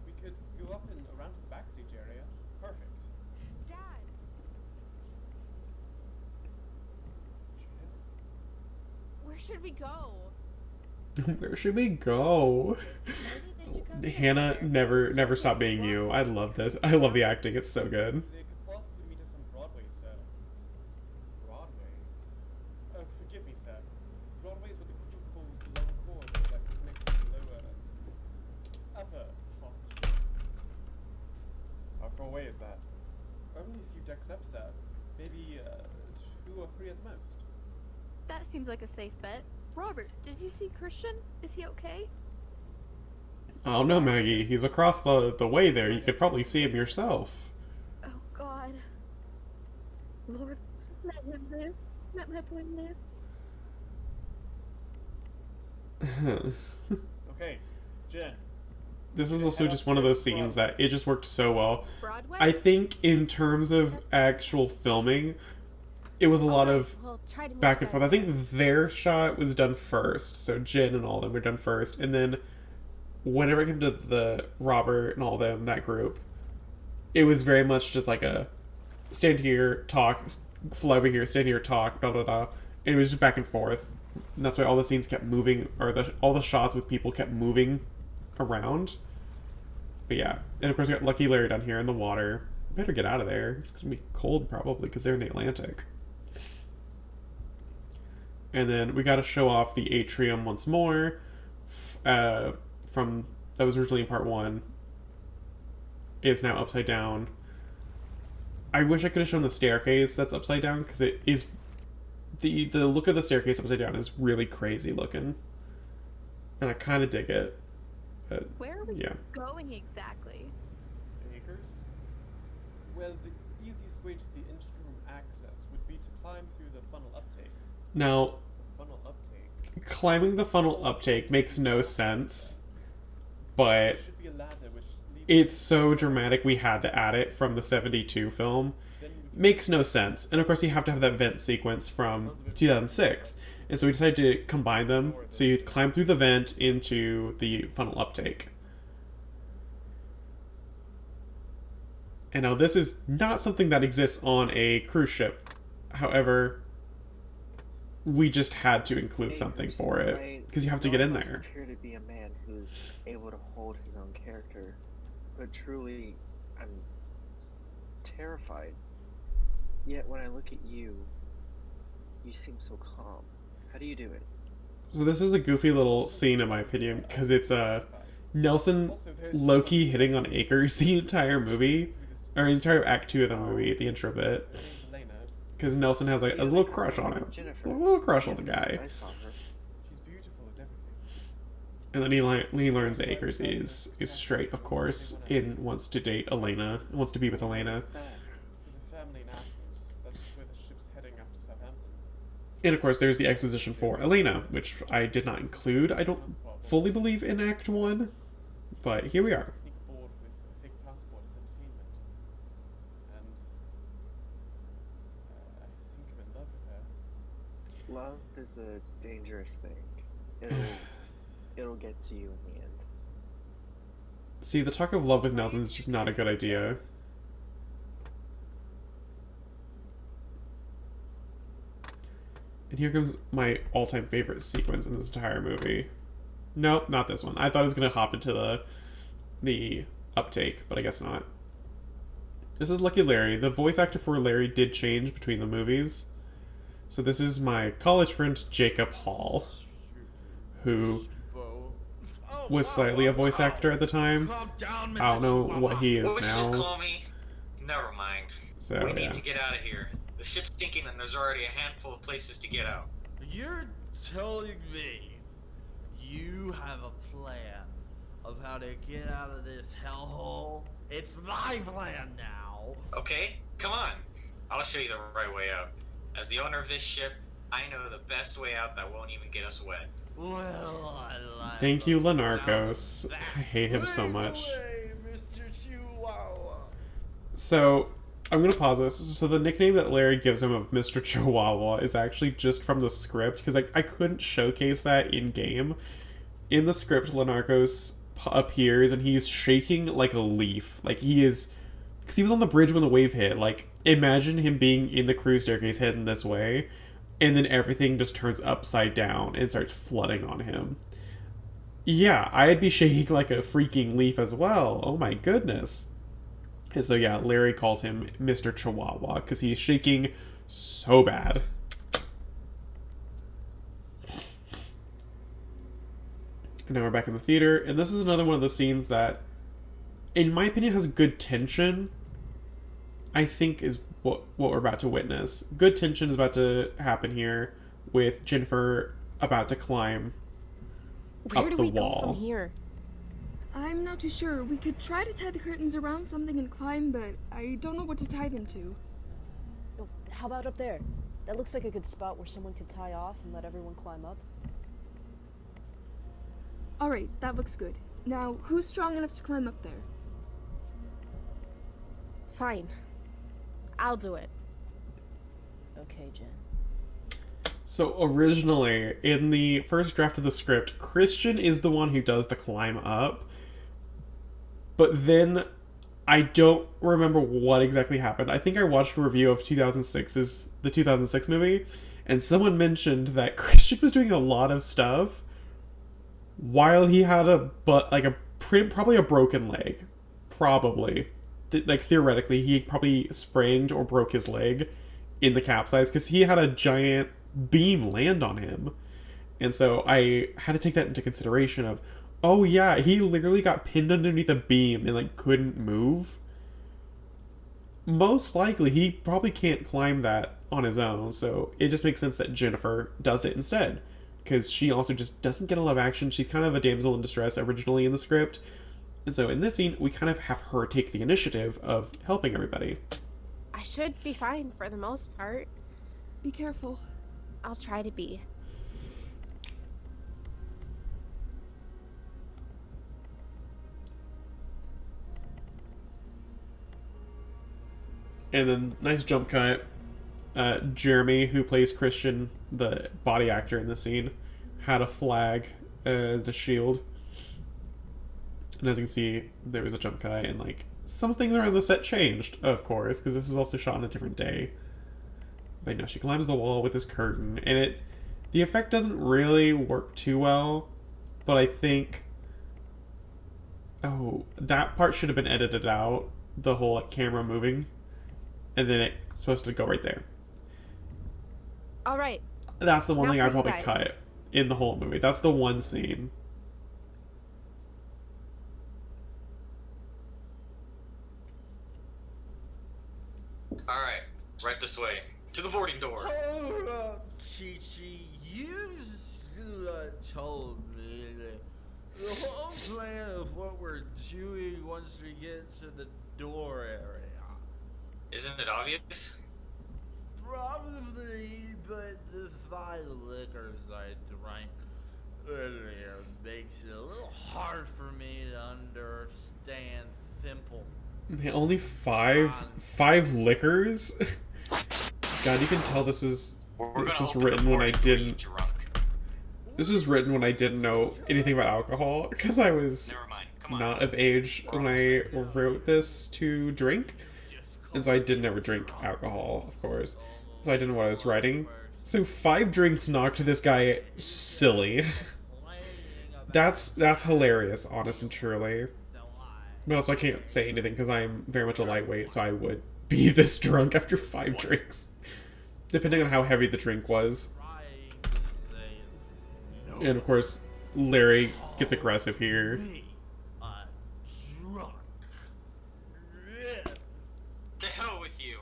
We could go up and around to the backstage area. Perfect. Dad. should we go? Where should we go? Maybe they should come to Hannah, anywhere. never stop being you. I love this. I love the acting. It's so good. They could possibly meet us on Broadway, sir. Broadway? Forgive me, sir. Broadway is what the crew calls the lower corridor that connects the lower... upper fourth. How far away is that? Only a few decks up, sir. Maybe, 2 or 3 at the most. That seems like a safe bet. Robert, did you see Christian? Is he okay? I don't know, Maggie. He's across the way there. You could probably see him yourself. Oh, God. Lord, let him live. Let my boy live. Okay, Jen. This is also just one of those scenes that it just worked so well. Broadway? I think in terms of actual filming, it was a lot of We'll try to meet back and you forth. I guys think their shot was done first, so Jin and all of them were done first, and then whenever it came to the Robert and all of them, that group, it was very much just like a stand here, talk, fly over here, stand here, talk, blah blah blah. And it was just back and forth. And that's why all the scenes kept moving, or all the shots with people kept moving around. But yeah, and of course we got Lucky Larry down here in the water. Better get out of there. It's gonna be cold probably because they're in the Atlantic. And then we got to show off the atrium once more. From that was originally in part 1. It's now upside down. I wish I could have shown the staircase that's upside down because it is the look of the staircase upside down is really crazy looking, and I kind of dig it. But Where are we yeah. going exactly? Acres? Well, the easiest way to the engine room access would be to climb through the funnel uptake. Now, Funnel uptake? climbing the funnel uptake makes no sense, but There should be a ladder which leads... it's so dramatic we had to add it from the 72 film. Then we can... Makes no sense. And of course you have to have that vent sequence from 2006. And so we decided to combine them. So you climb through the vent into the funnel uptake. And now this is not something that exists on a cruise ship. However, we just had to include something for it. Because you have to get in None of us there. appear to be a man who's able to hold his own character, but truly, I'm terrified. Yet when I look at you, you seem so calm. How do you do it? So this is a goofy little scene in my opinion. Because it's Nelson low-key hitting on Akers the entire movie. Or the entire Act 2 of the movie, the intro bit. Because Nelson has like a little crush on him. Jennifer. A little crush on the guy. I saw her. She's beautiful as everything. And then he learns that Akers is straight, of course, and wants to date Elena, wants to be with Elena. What's that? There's a family in Athens. That's where the ship's heading after Southampton. And of course, there's the exposition for Elena, which I did not include. I don't fully believe in Act 1, but here we are. Sneak aboard with a fake passport as entertainment. And I think I'm in love with her. Love is a dangerous thing. It'll get to you in the end. See, the talk of love with Nelson is just not a good idea. And here comes my all-time favorite sequence in this entire movie. Nope, not this one. I thought I was going to hop into the uptake, but I guess not. This is Lucky Larry. The voice actor for Larry did change between the movies. So this is my college friend Jacob Hall, who was slightly a voice actor at the time. I don't know what he is What would you just now. call me? Never mind. So we yeah. need to get out of here. The ship's sinking and there's already a handful of places to get out. You're telling me you have a plan of how to get out of this hellhole? It's my plan now. Okay, come on. I'll show you the right way out. As the owner of this ship, I know the best way out that won't even get us wet. Well, I like Thank you, the Lenarkos. sound of that. I hate him so Lead the much. way, Mr. Chihuahua. So, I'm gonna pause this. So the nickname that Larry gives him of Mr. Chihuahua is actually just from the script, because I couldn't showcase that in-game. In the script, Lenarkos appears, and he's shaking like a leaf. Like, he is... Because he was on the bridge when the wave hit. Like, imagine him being in the cruise staircase heading this way. and then everything just turns upside down and starts flooding on him. Yeah, I'd be shaking like a freaking leaf as well. Oh my goodness. And so yeah, Larry calls him Mr. Chihuahua because he's shaking so bad. And now we're back in the theater, and this is another one of those scenes that, in my opinion, has good tension. I think is what we're about to witness. Good tension is about to happen here with Jennifer about to climb Where up do the we wall. go from here? I'm not too sure. We could try to tie the curtains around something and climb, but I don't know what to tie them to. Oh, how about up there? That looks like a good spot where someone could tie off and let everyone climb up. Alright, that looks good. Now, who's strong enough to climb up there? Fine. I'll do it. Okay, Jen. So originally, in the first draft of the script, Christian is the one who does the climb up. But then I don't remember what exactly happened. I think I watched a review of the 2006 movie, and someone mentioned that Christian was doing a lot of stuff while he had probably a broken leg. Probably. Like, theoretically, he probably sprained or broke his leg in the capsize because he had a giant beam land on him. And so I had to take that into consideration of, oh yeah, he literally got pinned underneath a beam and like couldn't move. Most likely, he probably can't climb that on his own, so it just makes sense that Jennifer does it instead. Because she also just doesn't get a lot of action. She's kind of a damsel in distress originally in the script. And so in this scene, we kind of have her take the initiative of helping everybody. I should be fine for the most part. Be careful. I'll try to be. And then, nice jump cut. Jeremy, who plays Christian, the body actor in the scene, had a flag as a shield. And as you can see, there was a jump cut, and like some things around the set changed, of course, because this was also shot on a different day. But no, she climbs the wall with this curtain, and the effect doesn't really work too well, but I think, that part should have been edited out, the whole like, camera moving, and then it's supposed to go right there. All right. That's the one Now thing for I'd you probably guys. cut in the whole movie. That's the one scene. Alright, right this way. To the boarding door. Hold up, Chi-Chi. You told me the whole plan of what we're doing once we get to the door area. Isn't it obvious? Probably, but the 5 liquors I drank earlier makes it a little hard for me to understand Thimple. Man, only five liquors? God, you can tell this was written when I didn't. This was written when I didn't know anything about alcohol, because I was not of age when I wrote this to drink, and so I didn't ever drink alcohol, of course. So I didn't know what I was writing. So 5 drinks knocked this guy silly. That's hilarious, honest and truly. But also I can't say anything because I'm very much a lightweight, so I would be this drunk after 5 drinks. Depending on how heavy the drink was. And of course, Larry gets aggressive here. To hell with you.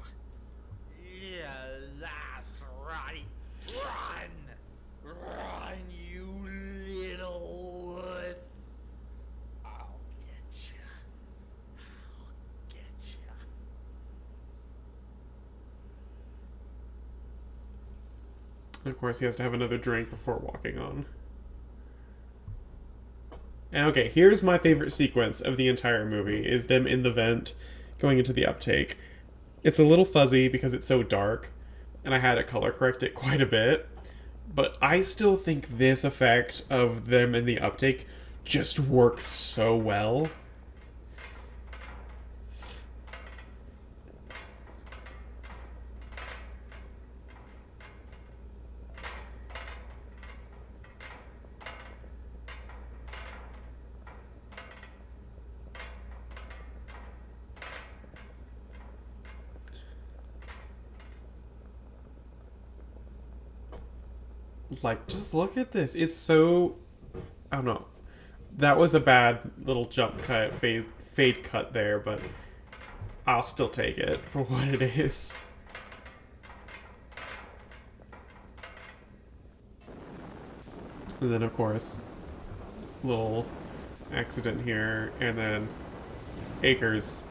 Yeah, that's right. Run! Run, you little wuss. I'll get ya. I'll get ya. And of course, he has to have another drink before walking on. And okay, here's my favorite sequence of the entire movie, is them in the vent going into the uptake. It's a little fuzzy because it's so dark, and I had to color correct it quite a bit, but I still think this effect of them in the uptake just works so well. Like, just look at this. It's so... I don't know. That was a bad little jump cut, fade cut there, but I'll still take it for what it is. And then, of course, little accident here, and then Akers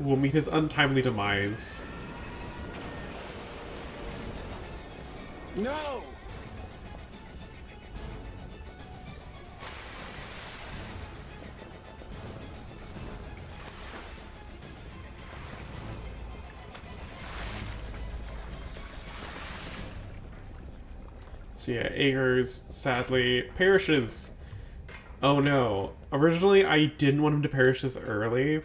will meet his untimely demise. No! So yeah, Akers sadly perishes. Oh no. Originally, I didn't want him to perish this early.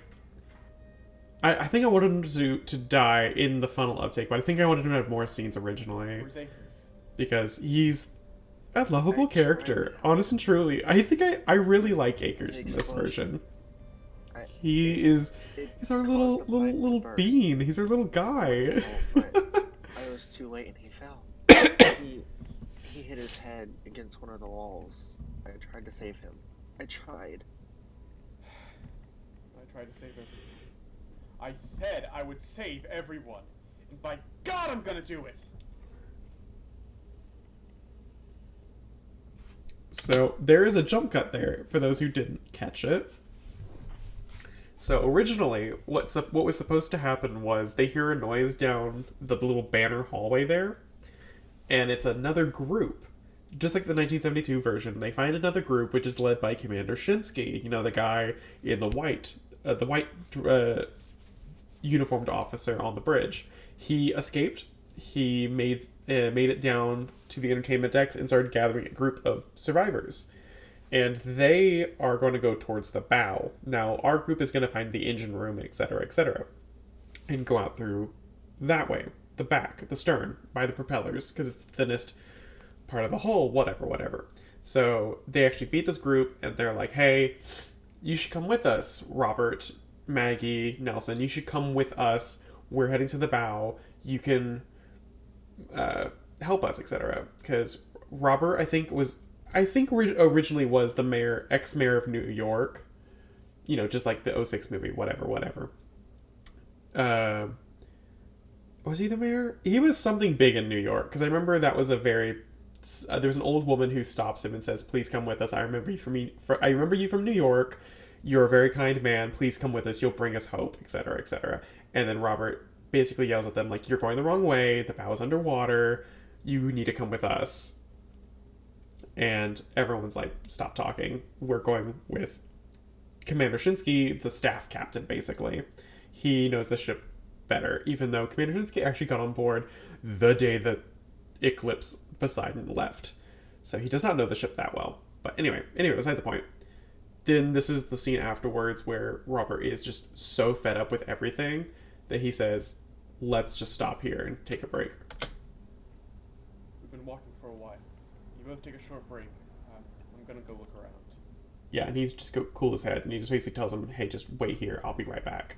I think I wanted him to die in the funnel uptake, but I think I wanted him to have more scenes originally. Where's Akers? Because he's a lovable character, honest and truly. I think I really like Akers in this version. He's our little bean. He's our little guy. I was too late and he fell. He hit his head against one of the walls. I tried to save him. I tried. I tried to save everyone. I said I would save everyone. And by God, I'm gonna do it! So there is a jump cut there for those who didn't catch it. So originally, what was supposed to happen was they hear a noise down the little banner hallway there, and it's another group. Just like the 1972 version, they find another group which is led by Commander Shinsky, you know, the guy in the white uniformed officer on the bridge. He escaped. He made it down to the entertainment decks and started gathering a group of survivors. And they are going to go towards the bow. Now, our group is going to find the engine room, etc., and go out through that way. The back, the stern, by the propellers, because it's the thinnest part of the hull, whatever. So they actually beat this group, and they're like, hey, you should come with us, Robert, Maggie, Nelson. You should come with us. We're heading to the bow. You can help us, etc. Because Robert, I think originally was the ex-mayor of New York. You know, just like the 06 movie, whatever. Was he the mayor? He was something big in New York, because I remember that was there's an old woman who stops him and says, please come with us. I remember you from New York. You're a very kind man. Please come with us. You'll bring us hope, etc. And then Robert basically yells at them, like, you're going the wrong way. The bow is underwater. You need to come with us. And everyone's like, stop talking. We're going with Commander Shinsky, the staff captain, basically. He knows the ship better, even though Commander Shinsky actually got on board the day that Eclipse Poseidon left. So he does not know the ship that well. But anyway, beside the point. Then this is the scene afterwards where Robert is just so fed up with everything that he says, let's just stop here and take a break. We've been walking for a while. You both take a short break. I'm gonna go look around. Yeah, and he's just cool as head, and he just basically tells him, hey, just wait here, I'll be right back.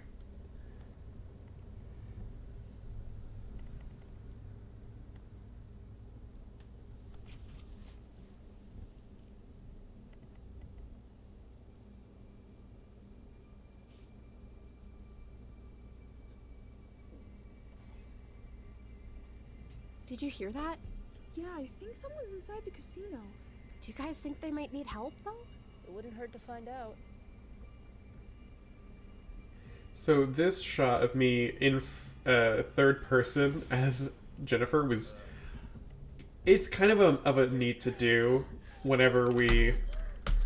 Did you hear that? Yeah, I think someone's inside the casino. Do you guys think they might need help, though? It wouldn't hurt to find out. So this shot of me in third person as Jennifer was... It's kind of a need to do whenever we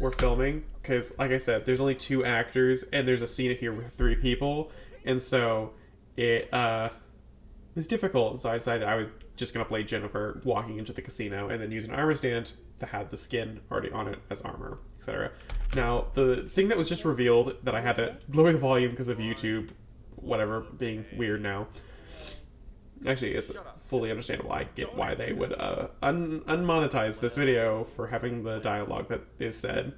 were filming, because, like I said, there's only 2 actors, and there's a scene here with 3 people, and so it was difficult, so I decided I was just going to play Jennifer walking into the casino and then use an armor stand that had the skin already on it as armor, etc. Now, the thing that was just revealed that I had to lower the volume because of YouTube, whatever, being weird now. Actually, it's fully understandable. I get why they would unmonetize this video for having the dialogue that is said.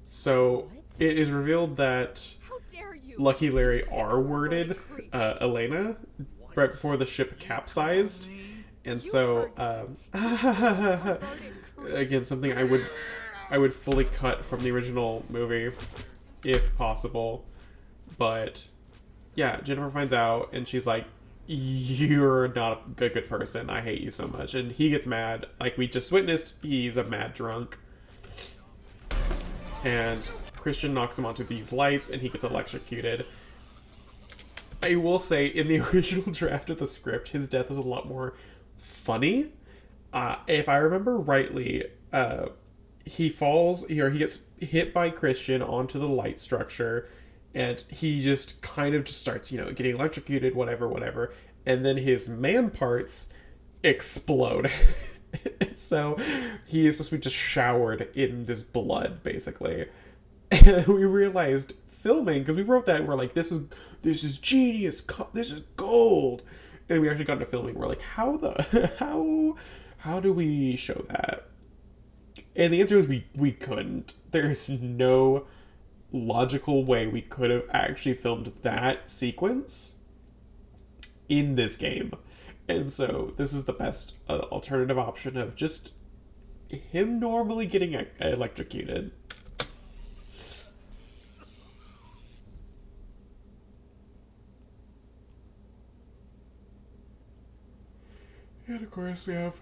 So, it is revealed that Lucky Larry R-worded Elena right before the ship capsized. And so, again, something I would fully cut from the original movie, if possible. But, yeah, Jennifer finds out, and she's like, "You're not a good person. I hate you so much." And he gets mad. Like we just witnessed, he's a mad drunk. And Christian knocks him onto these lights, and he gets electrocuted. I will say, in the original draft of the script, his death is a lot more funny. If I remember rightly, he falls, or he gets hit by Christian onto the light structure, and he just kind of just starts, getting electrocuted, whatever, and then his man parts explode. So he is supposed to be just showered in this blood, basically. And we realized filming, because we wrote that and we're like, this is genius, this is gold. And we actually got into filming, we're like, how do we show that? And the answer is we couldn't. There's no logical way we could have actually filmed that sequence in this game. And so this is the best alternative option of just him normally getting electrocuted. And of course we have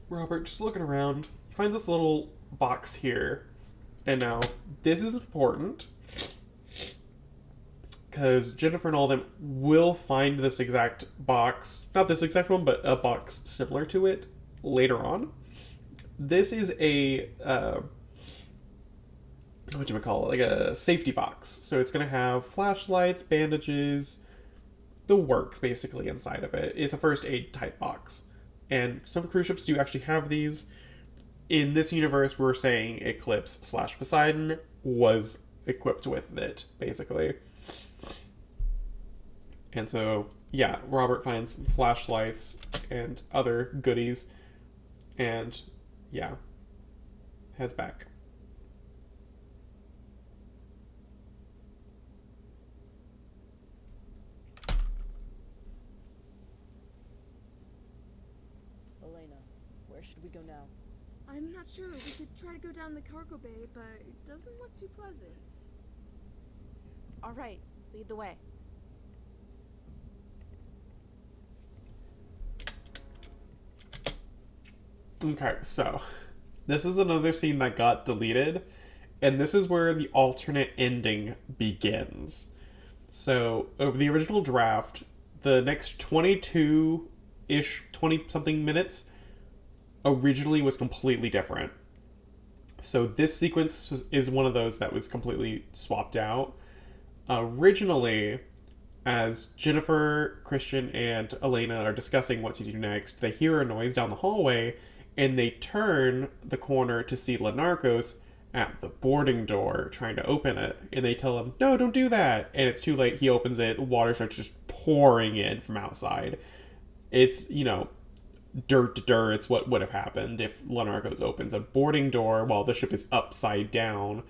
Robert just looking around. He finds this little box here. And now, this is important, because Jennifer and all of them will find this exact box, not this exact one, but a box similar to it later on. This is a, like a safety box. So it's going to have flashlights, bandages, the works basically inside of it. It's a first aid type box. And some cruise ships do actually have these. In this universe, we're saying Eclipse/Poseidon was equipped with it, basically. And so, yeah, Robert finds flashlights and other goodies, and, yeah, heads back. Elena, where should we go now? I'm not sure. We could try to go down the cargo bay, but it doesn't look too pleasant. All right, lead the way. Okay, so this is another scene that got deleted, and this is where the alternate ending begins. So, over the original draft, the next 22-ish, 20-something minutes originally was completely different. So this sequence is one of those that was completely swapped out. Originally, as Jennifer, Christian, and Elena are discussing what to do next, they hear a noise down the hallway, and they turn the corner to see Lenarkos at the boarding door trying to open it. And they tell him, "No, don't do that." And it's too late. He opens it. Water starts just pouring in from outside. It's, dirt to dirt. It's what would have happened if Lenarkos opens a boarding door while the ship is upside down.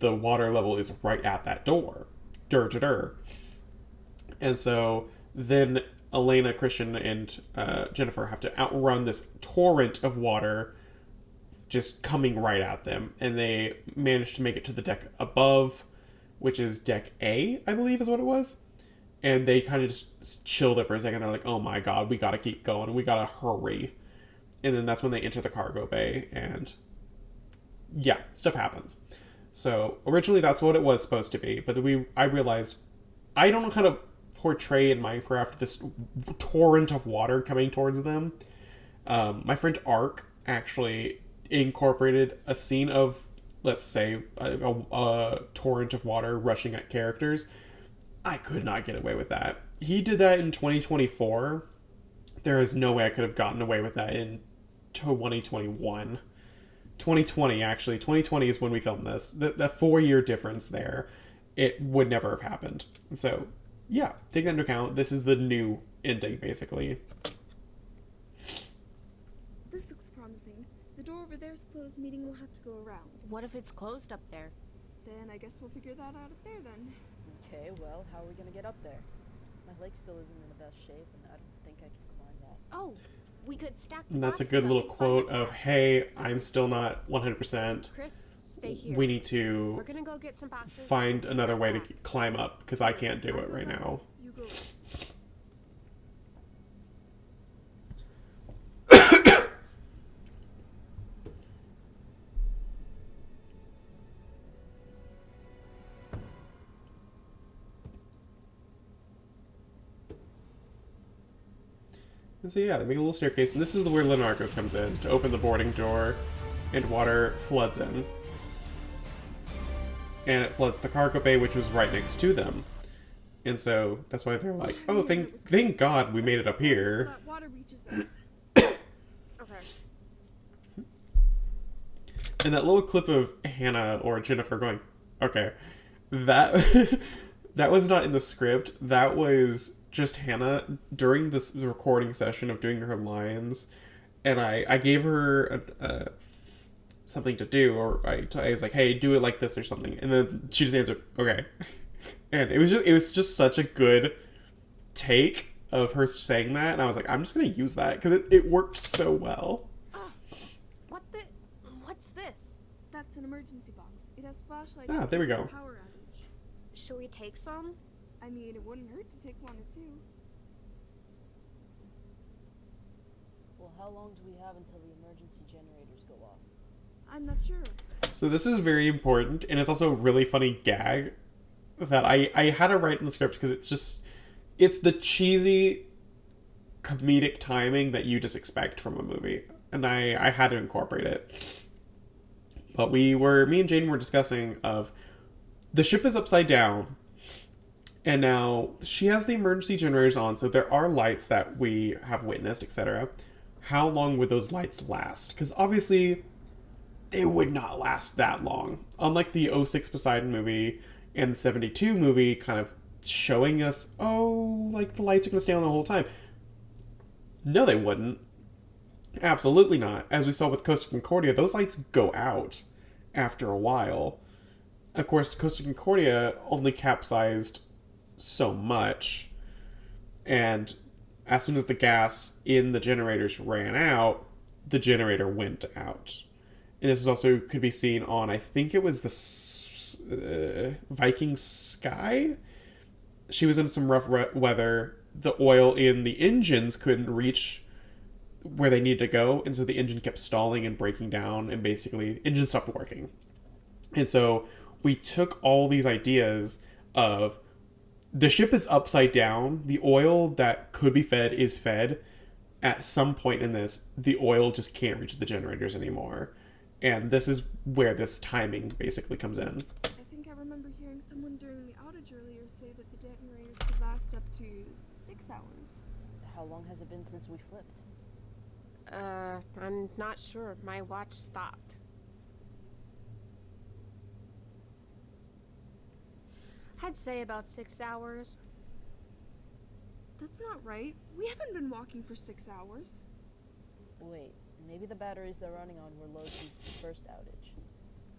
The water level is right at that door. Dirt to dirt. And so then Elena, Christian, and Jennifer have to outrun this torrent of water just coming right at them. And they manage to make it to the deck above, which is deck A, I believe is what it was. And they kind of just chill there for a second. They're like, oh my god, we gotta keep going. We gotta hurry. And then that's when they enter the cargo bay. And yeah, stuff happens. So originally that's what it was supposed to be. But I realized I don't know how to portray in Minecraft this torrent of water coming towards them. My friend Ark actually incorporated a scene of, let's say, a torrent of water rushing at characters. I could not get away with that. He did that in 2024. There is no way I could have gotten away with that in 2021. 2020, actually. 2020 is when we filmed this. The 4-year difference there. It would never have happened. So, yeah, take that into account. This is the new ending, basically. This looks promising. The door over there is closed, meaning we'll have to go around. What if it's closed up there? Then I guess we'll figure that out up there then. Okay, well, how are we gonna get up there? My leg still isn't in the best shape, and I don't think I can climb that. Oh, we could stack the And that's a boxes good up little and climb quote it of, back. hey, I'm still not 100%. Chris, stay here. We need to We're gonna go get some boxes. find and another come way back. to climb up, because I can't do I'll it go right left, now. You go right. And so yeah, they make a little staircase, and this is where Lenarcos comes in to open the boarding door, and water floods in. And it floods the cargo bay, which was right next to them. And so that's why they're like, oh, thank God we made it up here. That water reaches us. Okay. And that little clip of Hannah or Jennifer going, okay, that that was not in the script. That was just Hannah during the recording session of doing her lines, and I gave her something to do, or I was like, hey, do it like this or something, and then she just answered, okay. And it was just such a good take of her saying that, and I was like, I'm just gonna use that because it worked so well. What's this? That's an emergency box. It has flashlights. Ah, there we in case go. of a power outage. Should we take some? I mean, it wouldn't hurt to take one or two. Well, how long do we have until the emergency generators go off? I'm not sure. So this is very important, and it's also a really funny gag that I had to write in the script because it's the cheesy comedic timing that you just expect from a movie, and I had to incorporate it. But me and Jaden were discussing of the ship is upside down, and now she has the emergency generators on, so there are lights that we have witnessed, etc. How long would those lights last? Because obviously they would not last that long. Unlike the 06 Poseidon movie and the 72 movie kind of showing us, oh, like the lights are going to stay on the whole time. No, they wouldn't. Absolutely not. As we saw with Costa Concordia, those lights go out after a while. Of course, Costa Concordia only capsized so much, and as soon as the gas in the generators ran out, the generator went out. And this is also could be seen on, I think it was the Viking Sky. She was in some rough weather. The oil in the engines couldn't reach where they needed to go, and so the engine kept stalling and breaking down, and basically the engine stopped working. And so we took all these ideas of the ship is upside down, the oil that could be fed is fed. At some point in this, the oil just can't reach the generators anymore. And this is where this timing basically comes in. I think I remember hearing someone during the outage earlier say that the generators could last up to 6 hours. How long has it been since we flipped? I'm not sure. My watch stopped. I'd say about 6 hours. That's not right. We haven't been walking for 6 hours. Wait, maybe the batteries they're running on were low due to the first outage.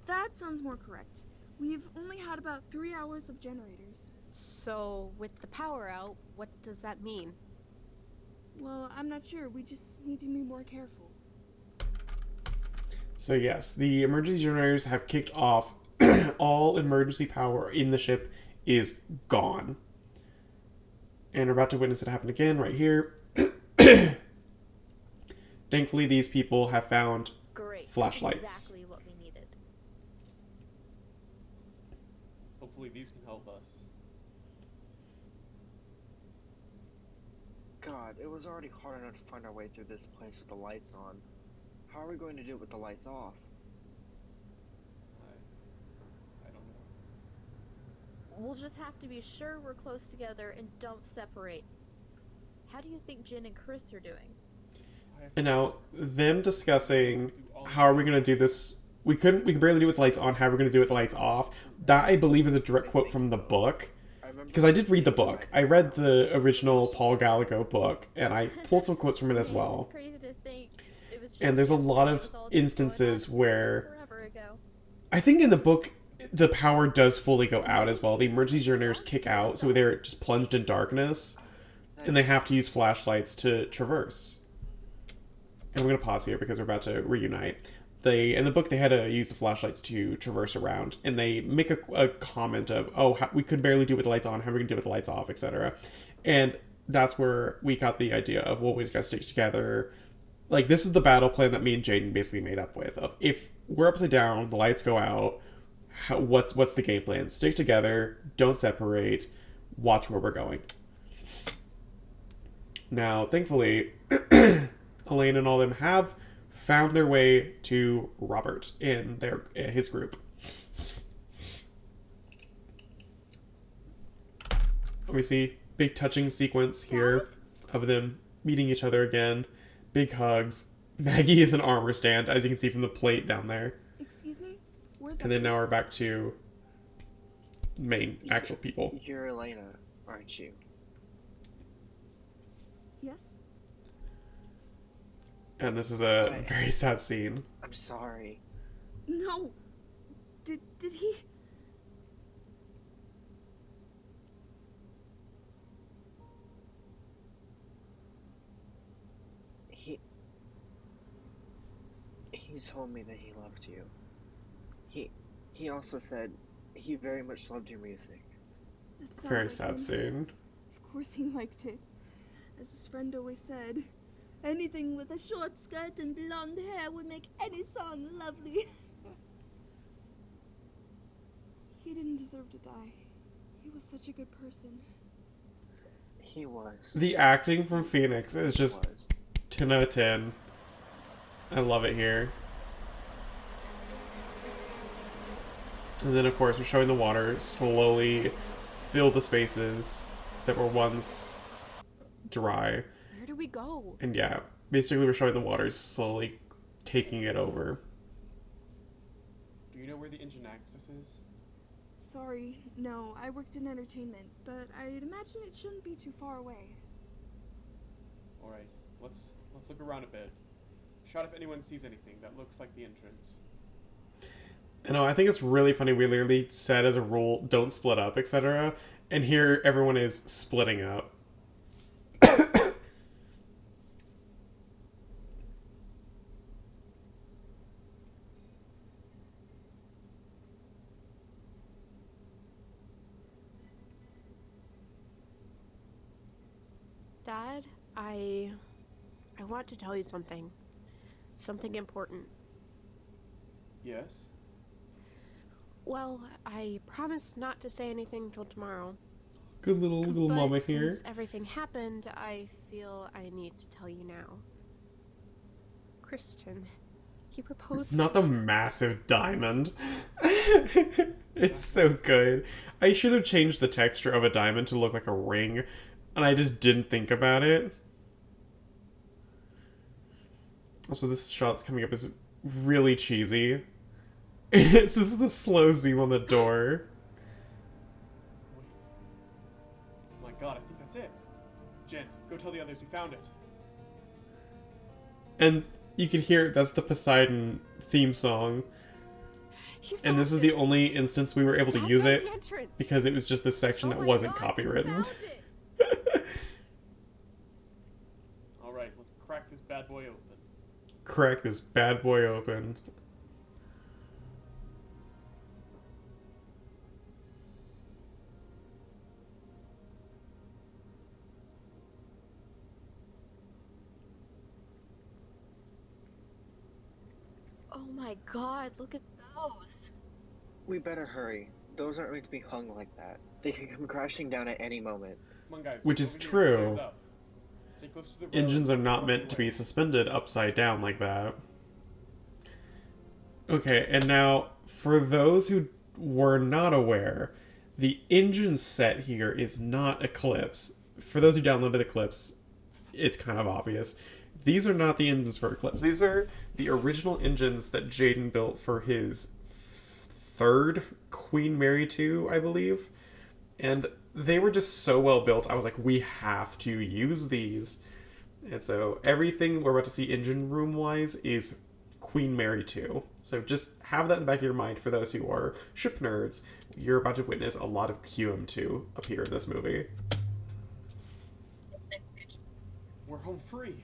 That sounds more correct. We've only had about 3 hours of generators. So, with the power out, what does that mean? Well, I'm not sure. We just need to be more careful. So yes, the emergency generators have kicked off. All emergency power in the ship is gone. And we're about to witness it happen again right here. Thankfully, these people have found flashlights. Exactly what we needed. Hopefully these can help us. God, it was already hard enough to find our way through this place with the lights on. How are we going to do it with the lights off? I don't know. We'll just have to be sure we're close together and don't separate. How do you think Jin and Chris are doing? And now, them discussing how are we going to do this. We could barely do it with the lights on. How are we going to do it with the lights off? That, I believe, is a direct quote from the book. Because I did read the book. I read the original Paul Gallagher book, and I pulled some quotes from it as well. And there's a lot of instances where I think in the book the power does fully go out as well. The emergency generators kick out, so they're just plunged in darkness, and they have to use flashlights to traverse. And we're going to pause here because we're about to reunite. In the book, they had to use the flashlights to traverse around, and they make a comment of, oh, we could barely do it with the lights on, how are we going to do it with the lights off, etc. And that's where we got the idea of, well, we just got to stick together. Like, this is the battle plan that me and Jaden basically made up with, of if we're upside down, the lights go out, what's the game plan? Stick together, don't separate, watch where we're going. Now, thankfully, Elaine and all them have found their way to Robert and his group. We see big touching sequence here of them meeting each other again. Big hugs. Maggie is an armor stand, as you can see from the plate down there. Excuse me? Where's And then now we're back to main actual people. You're Elena, aren't you? Yes? And this is a very sad scene. I'm sorry. No. Did he? He told me that he loved you. He also said he very much loved your music. That sounds Very like sad him. scene. Of course he liked it. As his friend always said, anything with a short skirt and blonde hair would make any song lovely. He didn't deserve to die. He was such a good person. He was. The acting from Phoenix is just 10 out of 10. I love it here. And then, of course, we're showing the water slowly fill the spaces that were once dry. Where do we go? And yeah, basically we're showing the water slowly taking it over. Do you know where the engine access is? Sorry, no, I worked in entertainment, but I'd imagine it shouldn't be too far away. Alright, let's look around a bit. Shout if anyone sees anything that looks like the entrance. I know, I think it's really funny. We literally said as a rule, don't split up, etc. And here everyone is splitting up. Dad, I want to tell you something. Something important. Yes? Well, I promised not to say anything till tomorrow. Good little moment here. Since everything happened, I feel I need to tell you now. Christian, he proposed. Not the massive diamond. It's so good. I should have changed the texture of a diamond to look like a ring, and I just didn't think about it. Also, this shot's coming up is really cheesy. It's just the slow zoom on the door. Oh my god, I think that's it. Jen, go tell the others we found it. And you can hear that's the Poseidon theme song. And this is the only instance we were able to use it because it was just this section that wasn't copywritten. Alright, let's crack this bad boy open. Crack this bad boy open. Oh my god, look at those. We better hurry. Those aren't meant to be hung like that. They could come crashing down at any moment. Come on, guys. Which is over here, true. stairs up. Stay close to the road. Engines are not Walk meant to away. be suspended upside down like that. Okay, and now, for those who were not aware, the engine set here is not Eclipse. For those who downloaded Eclipse, it's kind of obvious. These are not the engines for Eclipse. These are the original engines that Jaden built for his third Queen Mary 2, I believe. And they were just so well built, I was like, we have to use these. And so everything we're about to see engine room-wise is Queen Mary 2. So just have that in the back of your mind for those who are ship nerds. You're about to witness a lot of QM2 appear in this movie. We're home free.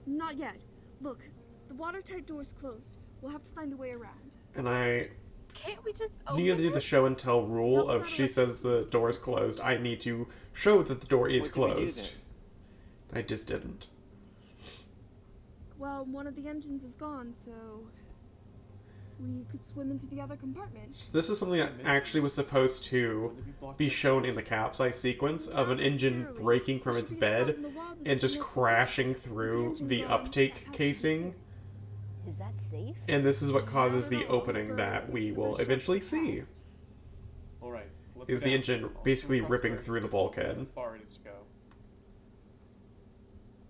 Not yet. Look, the watertight door's closed. We'll have to find a way around. And I Can't we just need to open do the it? show and tell rule of she says the door is closed. I need to show that the door is What did we do closed. I just didn't. Well, one of the engines is gone, so we could swim into the other compartment. So this is something that actually was supposed to be shown in the capsize sequence of an engine breaking from its bed and just crashing through the uptake casing. Is that safe? And this is what causes the opening that we will eventually see. All right. Let's Is go the down. engine I'll basically swim across ripping first. through the See bulkhead. how far it is to go.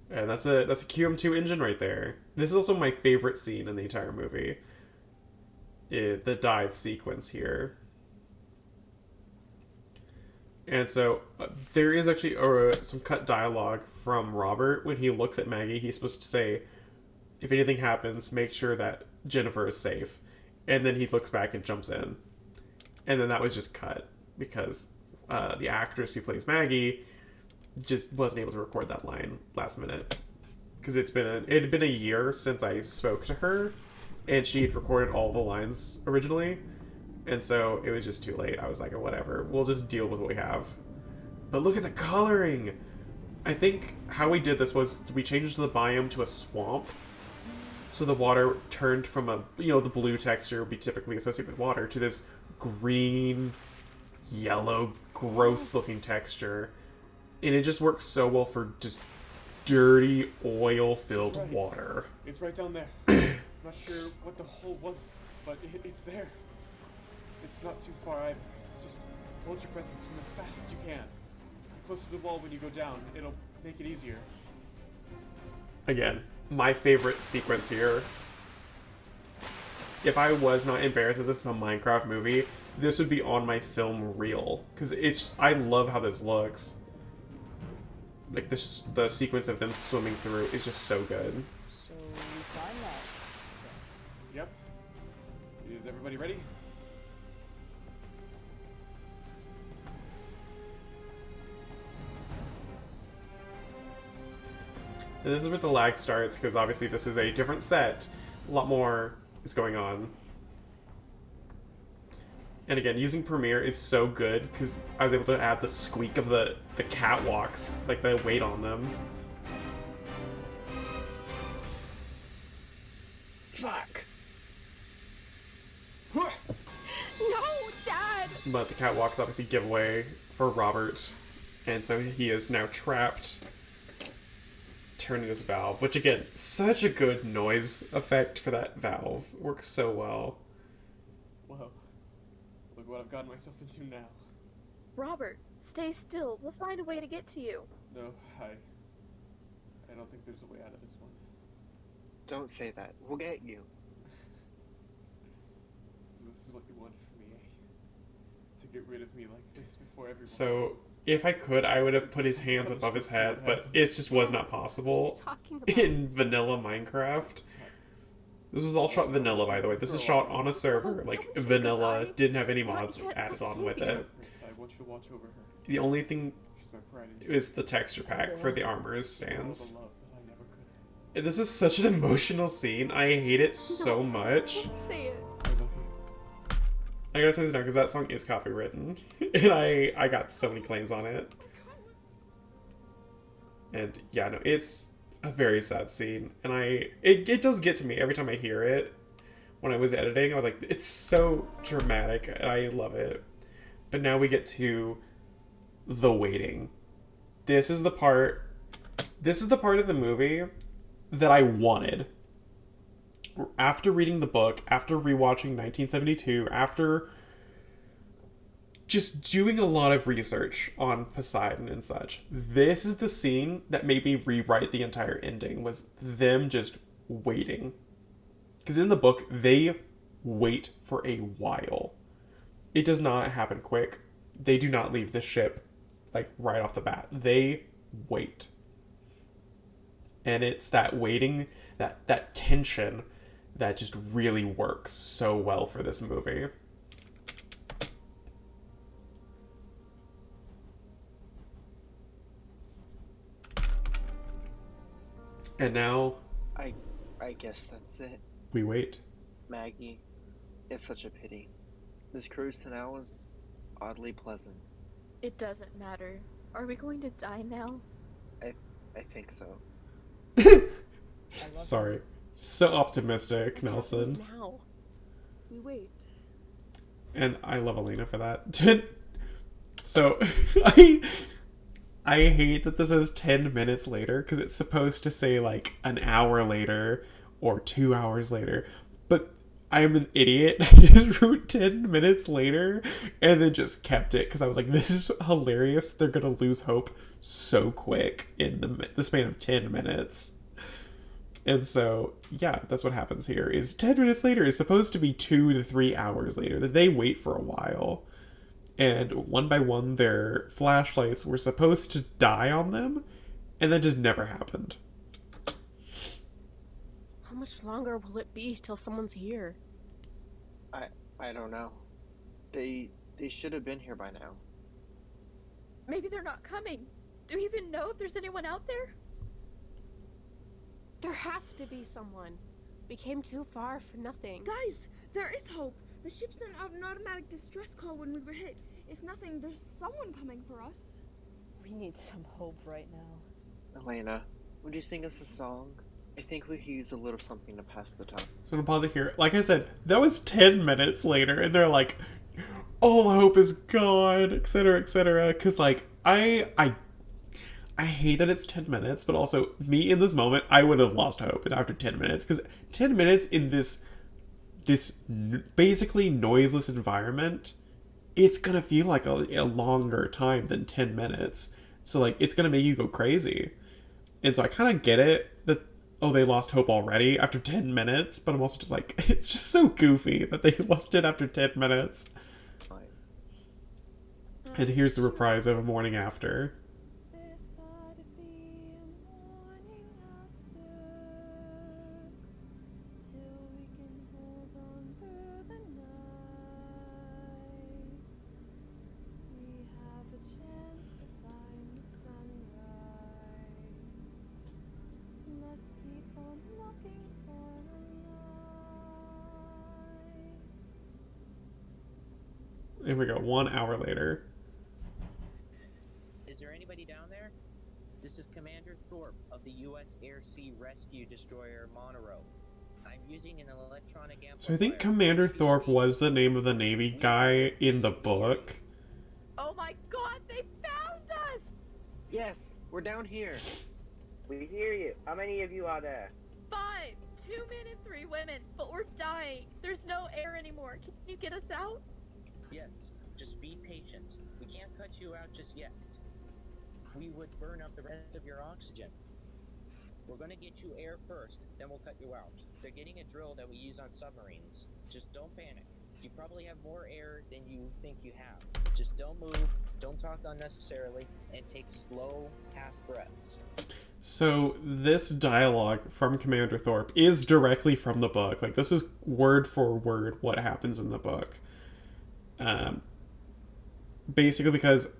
And that's a QM2 engine right there. This is also my favorite scene in the entire movie. The dive sequence here. And so there is actually some cut dialogue from Robert when he looks at Maggie. He's supposed to say, if anything happens, make sure that Jennifer is safe. And then he looks back and jumps in. And then that was just cut because the actress who plays Maggie just wasn't able to record that line last minute. Because it had been a year since I spoke to her, and she had recorded all the lines originally. And so it was just too late. I was like, oh, whatever. We'll just deal with what we have. But look at the coloring! I think how we did this was we changed the biome to a swamp. So the water turned from the blue texture would be typically associated with water to this green, yellow, gross looking texture. And it just works so well for just dirty, oil-filled Right. water. It's right down there. I'm not sure what the hole was, but it's there. It's not too far either. Just hold your breath and swim as fast as you can. Close to the wall when you go down. It'll make it easier. Again, my favorite sequence here. If I was not embarrassed that this is a Minecraft movie, this would be on my film reel. Because I love how this looks. Like, the sequence of them swimming through is just so good. So we climb that. Yes. Yep. Is everybody ready? And this is where the lag starts, because obviously this is a different set. A lot more is going on. And again, using Premiere is so good, because I was able to add the squeak of the catwalks, like the weight on them. Fuck. No, Dad! But the catwalks obviously give way for Robert, and so he is now trapped, turning this valve, which again, such a good noise effect for that valve. Works so well. Whoa. Look what I've gotten myself into now. Robert, stay still. We'll find a way to get to you. No, I don't think there's a way out of this one. Don't say that. We'll get you. This is what you wanted from me, eh? To get rid of me like this before everyone. So, if I could, I would have put his hands above his head, but it just was not possible Talking about in vanilla Minecraft. This was all shot vanilla, by the way. This is shot on a server, like vanilla, didn't have any mods added on with it. I want you to watch over her. The only thing She's my pride and joy. is the texture pack for the armor's All the stands. love that I never could. This is such an emotional scene. I hate it so much. Don't say it. I love you. I gotta turn this down because that song is copywritten, and I got so many claims on it. And yeah, no, it's a very sad scene, and it does get to me every time I hear it. When I was editing, I was like, it's so dramatic, and I love it. But now we get to the waiting. This is the part of the movie that I wanted. After reading the book, after rewatching 1972, after just doing a lot of research on Poseidon and such, this is the scene that made me rewrite the entire ending, was them just waiting. Because in the book, they wait for a while. It does not happen quick. They do not leave the ship, like, right off the bat. They wait. And it's that waiting, that tension, that just really works so well for this movie. And now I guess that's it. we wait. Maggie, it's such a pity. This cruise to now was oddly pleasant. It doesn't matter. Are we going to die now? I think so. Sorry. So optimistic, Nelson. Now. We wait. And I love Elena for that. So, I hate that this is 10 minutes later, because it's supposed to say, like, an hour later or 2 hours later. But I'm an idiot. I just wrote 10 minutes later and then just kept it, because I was like, this is hilarious. They're going to lose hope so quick in the span of 10 minutes. And so, yeah, that's what happens here. Is 10 minutes later is supposed to be 2 to 3 hours later. That they wait for a while. And one by one, their flashlights were supposed to die on them. And that just never happened. How much longer will it be till someone's here? I don't know. They should have been here by now. Maybe they're not coming. Do we even know if there's anyone out there? There has to be someone. We came too far for nothing. Guys, there is hope. The ship sent out an automatic distress call when we were hit. If nothing, there's someone coming for us. We need some hope right now. Elena, would you sing us a song? I think we could use a little something to pass the time. So I'm gonna pause it here. Like I said, that was 10 minutes later, and they're like, all hope is gone, etc., etc. Because, like, I hate that it's 10 minutes, but also, me in this moment, I would have lost hope after 10 minutes. Because 10 minutes in this basically noiseless environment, it's gonna feel like a longer time than 10 minutes. So, like, it's gonna make you go crazy. And so I kind of get it that, oh, they lost hope already after 10 minutes, but I'm also just like, it's just so goofy that they lost it after 10 minutes. And here's the reprise of A Morning After. Here we go, 1 hour later. Is there anybody down there? This is Commander Thorpe of the U.S. Air Sea Rescue Destroyer Monroe. I'm using an electronic amplifier. So I think Commander Thorpe was the name of the Navy guy in the book. Oh my god, they found us! Yes, we're down here. We hear you. How many of you are there? 5, 2 men and 3 women, but we're dying. There's no air anymore. Can you get us out? Yes, just be patient. We can't cut you out just yet. We would burn up the rest of your oxygen. We're gonna get you air first, then we'll cut you out. They're getting a drill that we use on submarines. Just don't panic. You probably have more air than you think you have. Just don't move, don't talk unnecessarily, and take slow half breaths. So this dialogue from Commander Thorpe is directly from the book. Like, this is word for word what happens in the book. Basically because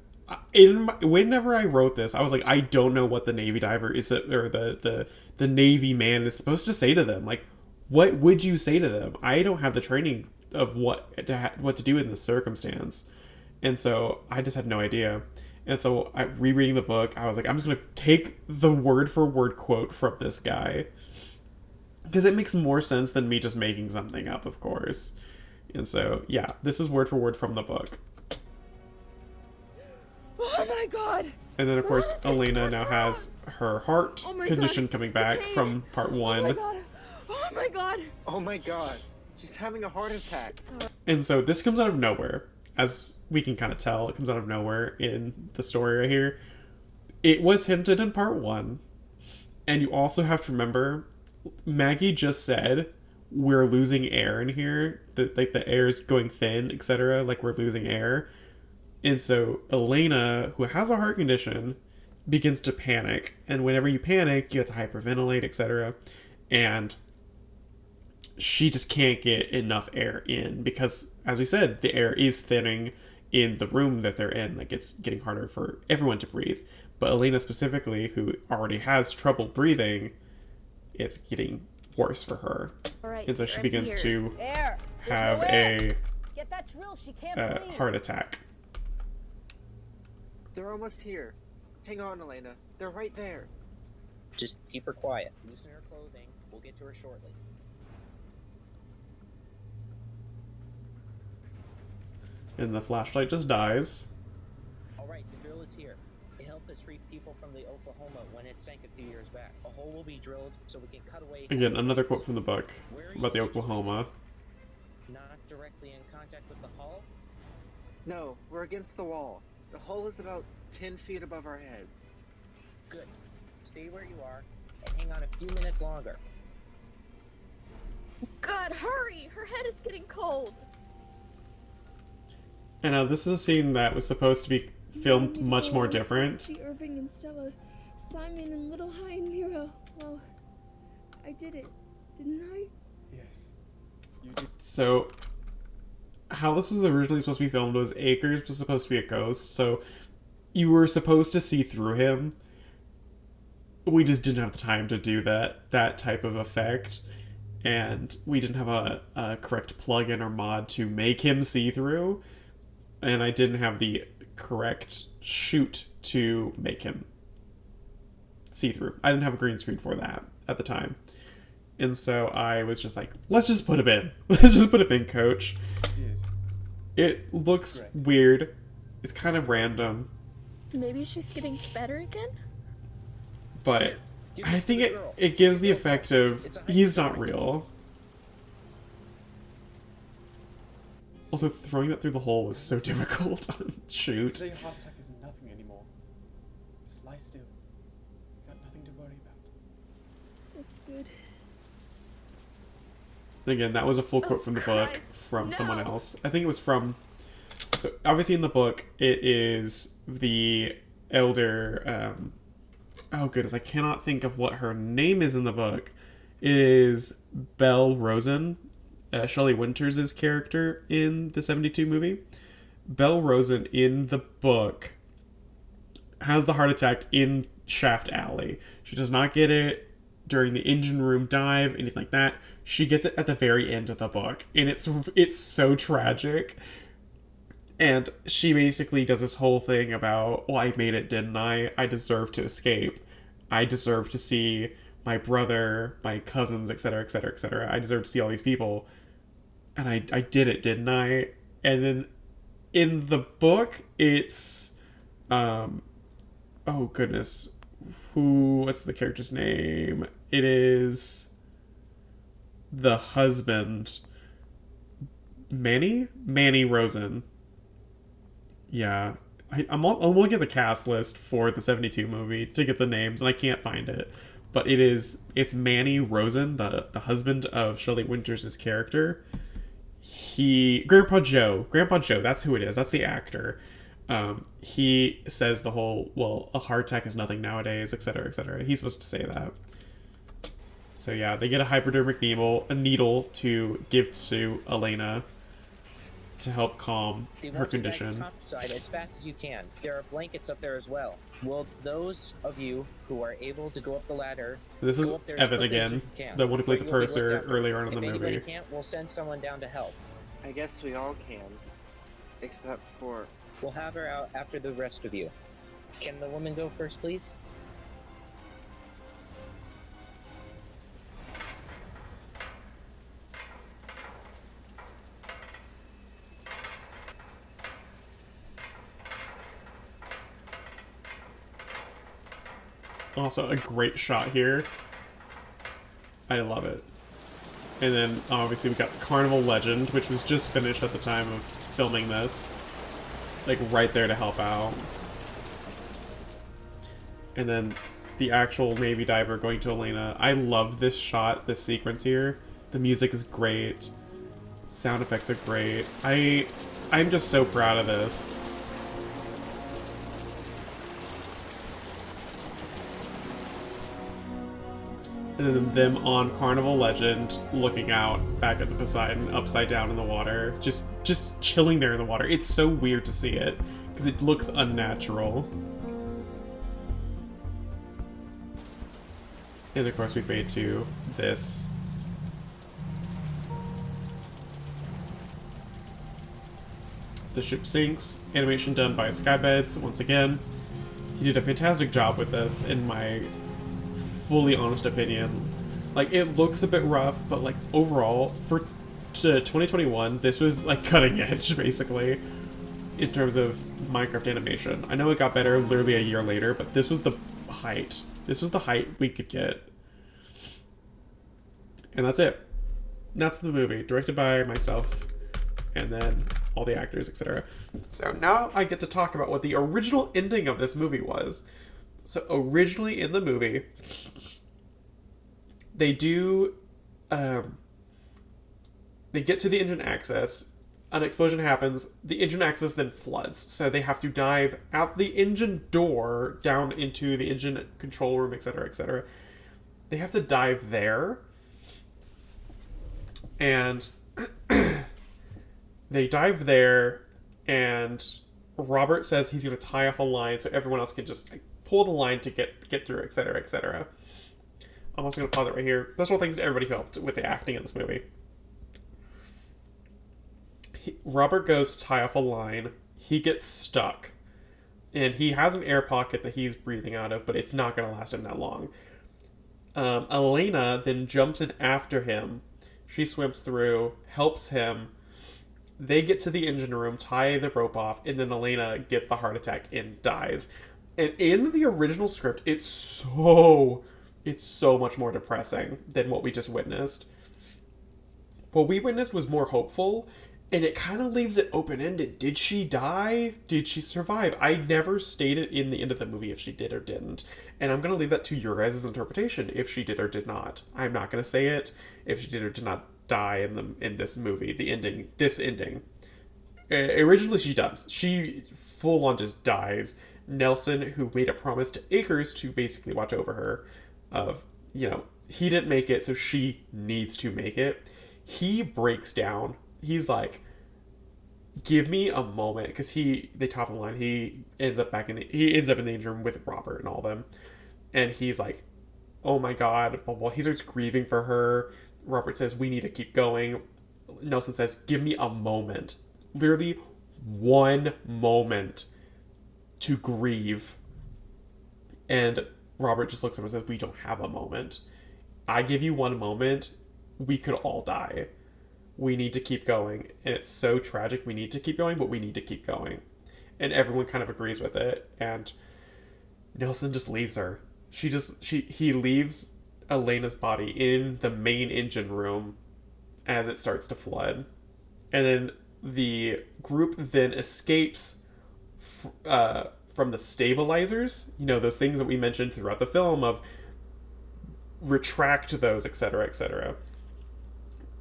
whenever I wrote this, I was like, I don't know what the Navy diver is, or the Navy man is supposed to say to them. Like, what would you say to them? I don't have the training of what to do in this circumstance, and so I just had no idea. And so rereading the book, I was like, I'm just gonna take the word for word quote from this guy, because it makes more sense than me just making something up, of course. And so, yeah, this is word for word from the book. Oh my god! And then, of course, Elena now has her heart condition coming back from part 1. Oh my god! Oh my god! Oh my god! She's having a heart attack! And so this comes out of nowhere. As we can kind of tell, it comes out of nowhere in the story right here. It was hinted in part 1. And you also have to remember, Maggie just said, we're losing air in here. Like, the air is going thin, etc. Like, we're losing air. And so Elena, who has a heart condition, begins to panic. And whenever you panic, you have to hyperventilate, etc. And she just can't get enough air in because, as we said, the air is thinning in the room that they're in. Like, it's getting harder for everyone to breathe. But Elena specifically, who already has trouble breathing, it's getting worse for her. All right, And so she you're begins here. to Air. There's have no air. a Get that drill. She can't breathe. heart attack. They're almost here. Hang on, Elena. They're right there. Just keep her quiet. Loosen her clothing. We'll get to her shortly. And the flashlight just dies. Alright, the drill is here. It helped us free people from the Oklahoma when it sank a few years back. A hole will be drilled so we can cut away... Again, another quote from the book Where are about the you Oklahoma. Not directly in contact with the hull? No, we're against the wall. The hole is about 10 feet above our heads. Good. Stay where you are and hang on a few minutes longer. God, hurry! Her head is getting cold. And now this is a scene that was supposed to be filmed much more different. See Irving and Stella, Simon and Little High and Mira. Well, I did it, didn't I? Yes. You did. So, how this was originally supposed to be filmed was Akers was supposed to be a ghost, so you were supposed to see through him. We just didn't have the time to do that type of effect, and we didn't have a correct plugin or mod to make him see through, and I didn't have the correct shoot to make him see through. I didn't have a green screen for that at the time. And so I was just like, let's just put him in. Let's just put him in, coach. It looks weird. It's kind of random. Maybe she's getting better again? But I think it gives the effect of he's not real. Also, throwing that through the hole was so difficult on shoot. Say a heart attack is nothing anymore. Just lie still. You got nothing to worry about. That's good. And again, that was a full quote from the book from someone else. I think it was from... So, obviously in the book, it is the elder... oh, goodness, I cannot think of what her name is in the book. It is Belle Rosen, Shelley Winters' character in the 72 movie. Belle Rosen, in the book, has the heart attack in Shaft Alley. She does not get it during the engine room dive, anything like that. She gets it at the very end of the book, and it's so tragic. And she basically does this whole thing about, well, I made it, didn't I? I deserve to escape. I deserve to see my brother, my cousins, etc., etc., etc. I deserve to see all these people. And I did it, didn't I? And then in the book, it's... oh, goodness. What's the character's name? It is... the husband. Manny Rosen. Yeah. I'm looking at the cast list for the 72 movie to get the names, and I can't find it. But it's Manny Rosen, the husband of Shelley Winters' character. Grandpa Joe, that's who it is. That's the actor. He says the whole, well, a heart attack is nothing nowadays, etc., etc. He's supposed to say that. So yeah, they get a hypodermic needle to give to Elena to help calm her condition. You guys topside as fast as you can. There are blankets up there as well. Will those of you who are able to go up the ladder... This is go up there Evan as quickly as again, you can, the one who played the but you'll be purser looked after. earlier on in the If movie. anybody can't, we'll send someone down to help. I guess we all can. Except for... We'll have her out after the rest of you. Can the woman go first, please? Also, a great shot here. I love it. And then, obviously, we got the Carnival Legend, which was just finished at the time of filming this. Like, right there to help out. And then the actual Navy diver going to Elena. I love this shot, this sequence here. The music is great. Sound effects are great. I'm just so proud of this. and then them on Carnival Legend looking out back at the Poseidon upside down in the water, just chilling there in the water. It's so weird to see it because it looks unnatural. And of course we fade to this. The ship sinks, animation done by Skybeds once again. He did a fantastic job with this, in my fully honest opinion. Like, it looks a bit rough, but like overall, for 2021, this was like cutting edge, basically, in terms of Minecraft animation. I know it got better literally a year later, but this was the height. This was the height we could get. And that's it. That's the movie, directed by myself, and then all the actors, etc. So now I get to talk about what the original ending of this movie was. So originally in the movie, they do, they get to the engine access, an explosion happens, the engine access then floods, so they have to dive out the engine door down into the engine control room, etc., etc. They have to dive there, and they dive there, and Robert says he's going to tie off a line so everyone else can just pull the line to get through, etc., etc. I'm also going to pause it right here. Special thanks to everybody who helped with the acting in this movie. Robert goes to tie off a line. He gets stuck. And he has an air pocket that he's breathing out of, but it's not going to last him that long. Elena then jumps in after him. She swims through, helps him. They get to the engine room, tie the rope off, and then Elena gets the heart attack and dies. And in the original script, it's so much more depressing than what we just witnessed. What we witnessed was more hopeful, and it kind of leaves it open-ended. Did she die? Did she survive? I never stated in the end of the movie if she did or didn't. And I'm going to leave that to your guys' interpretation, if she did or did not. I'm not going to say it if she did or did not die in this movie, this ending. Originally she does. She full-on just dies. Nelson, who made a promise to Akers to basically watch over her, he didn't make it, so she needs to make it. He breaks down. He's like, give me a moment, because they top the line. He ends up in the engine room with Robert and all them, and he's like, oh my god. Well, he starts grieving for her. Robert says, we need to keep going. Nelson says, give me a moment. Literally one moment to grieve. And Robert just looks at him and says, we don't have a moment. I give you one moment, we could all die. We need to keep going. And it's so tragic. We need to keep going, but we need to keep going. And everyone kind of agrees with it. And Nelson just leaves her. He leaves Elena's body in the main engine room as it starts to flood. And then the group then escapes from the stabilizers, those things that we mentioned throughout the film of retract those, etc., etc.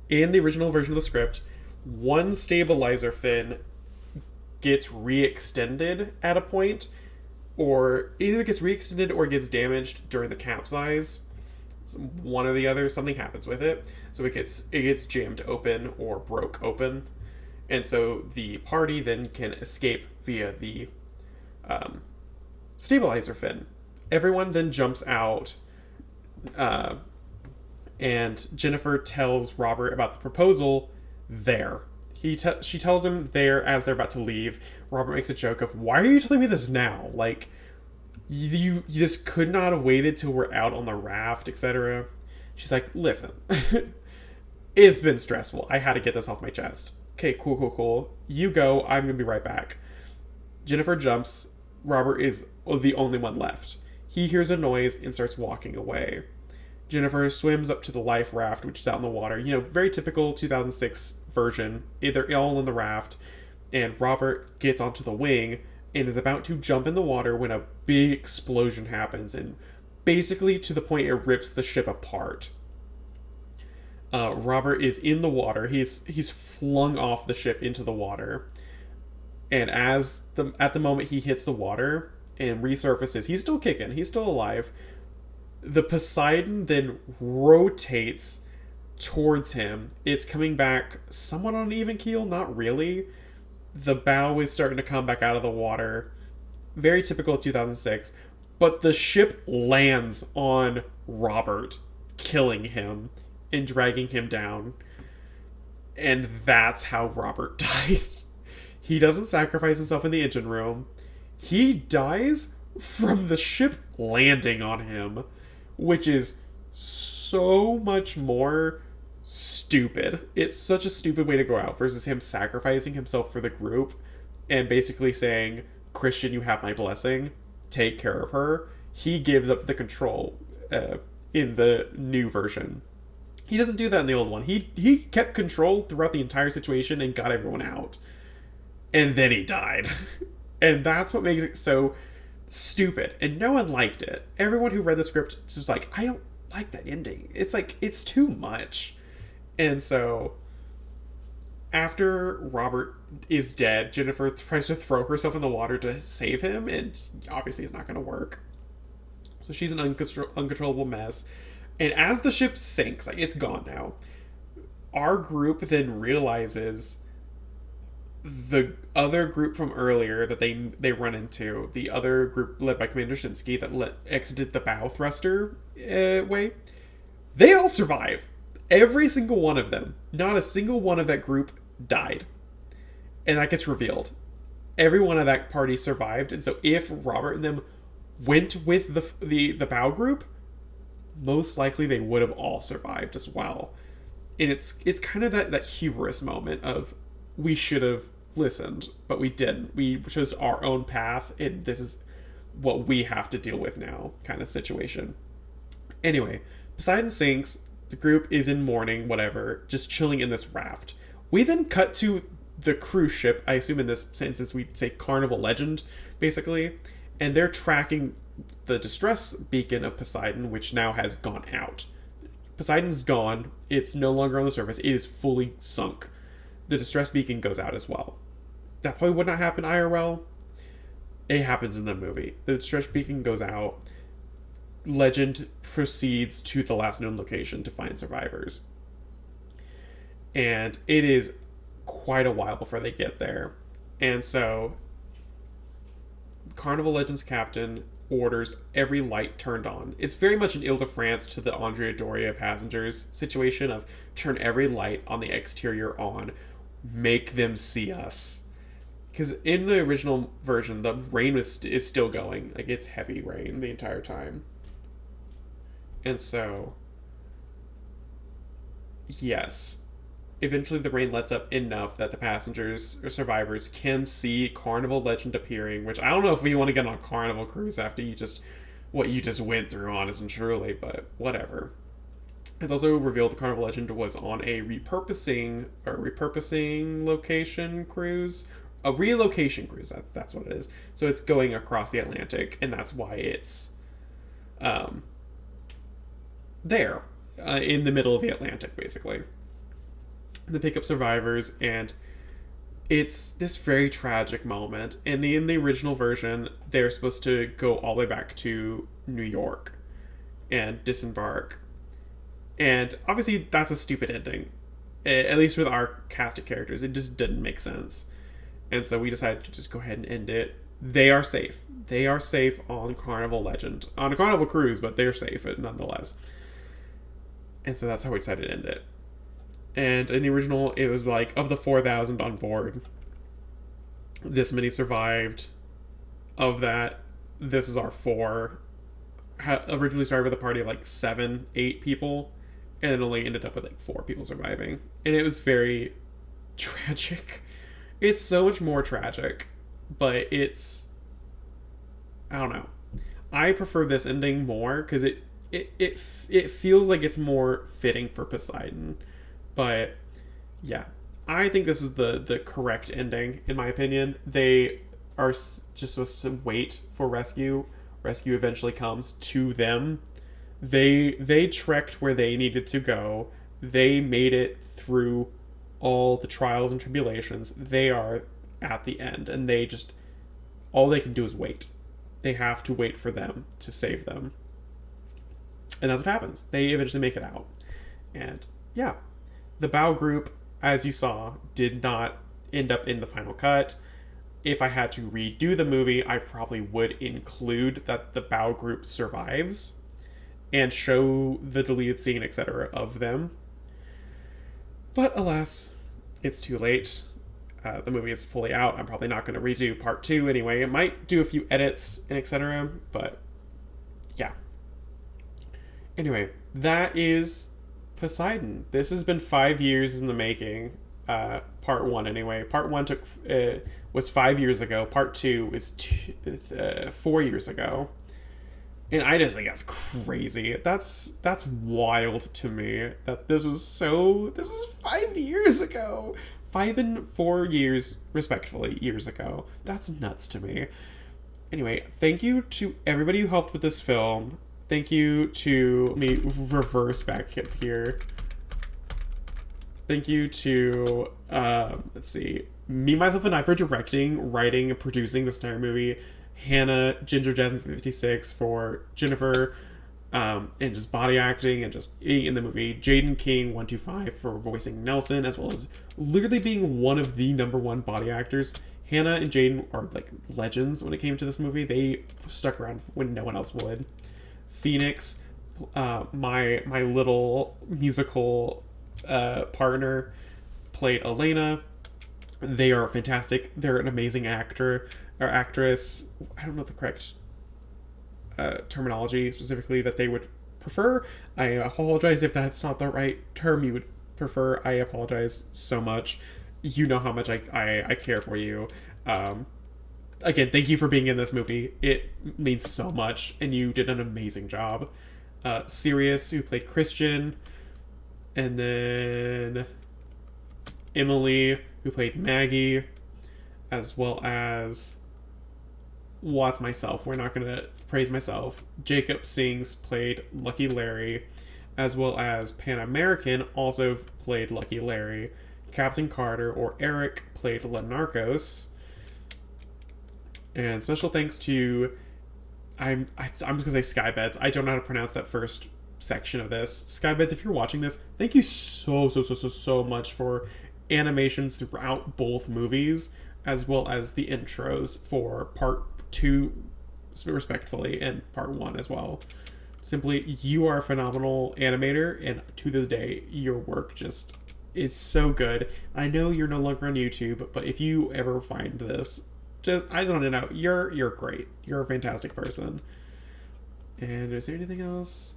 In the original version of the script, one stabilizer fin gets re-extended at a point, or either gets re-extended or gets damaged during the capsize. One or the other, something happens with it, so it gets jammed open or broke open, and so the party then can escape via the stabilizer fin. Everyone then jumps out, and Jennifer tells Robert about the proposal there. She tells him there as they're about to leave. Robert makes a joke of, why are you telling me this now? Like, you just could not have waited till we're out on the raft, etc. She's like, listen, it's been stressful. I had to get this off my chest. Okay, cool. You go. I'm going to be right back. Jennifer jumps. Robert is the only one left. He hears a noise and starts walking away. Jennifer swims up to the life raft, which is out in the water. Very typical 2006 version. They're all in the raft, and Robert gets onto the wing and is about to jump in the water when a big explosion happens, and basically to the point it rips the ship apart. Robert is in the water. He's flung off the ship into the water, and at the moment he hits the water and resurfaces, he's still kicking. He's still alive. The Poseidon then rotates towards him. It's coming back somewhat on an even keel, not really. The bow is starting to come back out of the water. Very typical of 2006. But the ship lands on Robert, killing him and dragging him down. And that's how Robert dies. He doesn't sacrifice himself in the engine room. He dies from the ship landing on him, which is so much more stupid. It's such a stupid way to go out versus him sacrificing himself for the group and basically saying, Christian, you have my blessing. Take care of her. He gives up the control in the new version. He doesn't do that in the old one. He kept control throughout the entire situation and got everyone out. And then he died. And that's what makes it so stupid. And no one liked it. Everyone who read the script was like, I don't like that ending. It's like, it's too much. And so after Robert is dead, Jennifer tries to throw herself in the water to save him, and obviously it's not going to work. So she's an uncontrollable mess. And as the ship sinks, like it's gone now, our group then realizes the other group from earlier that they run into, the other group led by Commander Shinsky that exited the bow thruster way, they all survive. Every single one of them. Not a single one of that group died. And that gets revealed. Every one of that party survived, and so if Robert and them went with the bow group, most likely they would have all survived as well. And it's kind of that hubris moment of, we should have listened, but we didn't. We chose our own path, and this is what we have to deal with now kind of situation. Anyway, Poseidon sinks. The group is in mourning, whatever, just chilling in this raft. We then cut to the cruise ship, I assume in this instance we'd say Carnival Legend, basically, and they're tracking the distress beacon of Poseidon, which now has gone out. Poseidon's gone. It's no longer on the surface. It is fully sunk. The distress beacon goes out as well. That probably would not happen IRL. It happens in the movie. The distress beacon goes out. Legend proceeds to the last known location to find survivors. And it is quite a while before they get there. And so Carnival Legend's captain orders every light turned on. It's very much an Ile-de-France to the Andrea Doria passengers situation of turn every light on the exterior on. Make them see us. Because in the original version, the rain is still going. Like, it's heavy rain the entire time. And so, yes, eventually the rain lets up enough that the passengers or survivors can see Carnival Legend appearing, which I don't know if we want to get on a Carnival cruise after what you just went through, honest and truly, but whatever. It's also revealed the Carnival Legend was on a repurposing location cruise, a relocation cruise. That's what it is. So it's going across the Atlantic, and that's why it's there in the middle of the Atlantic, basically. They pick up survivors, and it's this very tragic moment. And in the original version, they're supposed to go all the way back to New York and disembark. And obviously, that's a stupid ending. At least with our cast of characters, it just didn't make sense. And so we decided to just go ahead and end it. They are safe. They are safe on Carnival Legend. On a Carnival cruise, but they're safe nonetheless. And so that's how we decided to end it. And in the original, it was like, of the 4,000 on board, this many survived. Of that, this is our 4. Originally started with a party of like 7, 8 people, and then only ended up with like 4 people surviving. And it was very tragic. It's so much more tragic, but it's, I don't know. I prefer this ending more because it feels like it's more fitting for Poseidon. But yeah, I think this is the correct ending, in my opinion. They are just supposed to wait for rescue. Rescue eventually comes to them. They trekked where they needed to go. They made it through all the trials and tribulations. They are at the end, and all they can do is wait. They have to wait for them to save them. And that's what happens. They eventually make it out. And yeah, the Bow group, as you saw, did not end up in the final cut. If I had to redo the movie, I probably would include that the Bow group survives and show the deleted scene, etc. of them. But alas, it's too late. The movie is fully out. I'm probably not going to redo part 2 anyway. I might do a few edits and etc. But yeah. Anyway, that is Poseidon. This has been 5 years in the making. Part 1 anyway. Part 1 was 5 years ago. Part 2 is 4 years ago. And I just think that's crazy. That's wild to me that this was 5 years ago. 5 and 4 years, respectively, years ago. That's nuts to me. Anyway, thank you to everybody who helped with this film. Thank you to, let me reverse back up here. Thank you to, let's see, Me, Myself, and I for directing, writing, and producing this entire movie. Hannah, Ginger Jasmine 56 for Jennifer, and just body acting and just being in the movie. Jaden King 125 for voicing Nelson, as well as literally being one of the #1 body actors. Hannah and Jaden are like legends when it came to this movie. They stuck around when no one else would. Phoenix, my little musical partner, played Elena. They are fantastic. They're an amazing actor or actress. I don't know the correct terminology specifically that they would prefer. I apologize if that's not the right term you would prefer. I apologize so much. You know how much I care for you. Again, thank you for being in this movie. It means so much, and you did an amazing job. Sirius, who played Christian, and then Emily, who played Maggie, as well as Watts myself. We're not going to praise myself. Jacob Sings played Lucky Larry, as well as Pan American also played Lucky Larry. Captain Carter, or Eric, played Lenarcos. And special thanks to, I'm just going to say Skybeds. I don't know how to pronounce that first section of this. Skybeds, if you're watching this, thank you so much for animations throughout both movies, as well as the intros for part 2, respectively, and part 1 as well. Simply, you are a phenomenal animator, and to this day, your work just is so good. I know you're no longer on YouTube, but if you ever find this, I just want to know, you're great. You're a fantastic person. And is there anything else?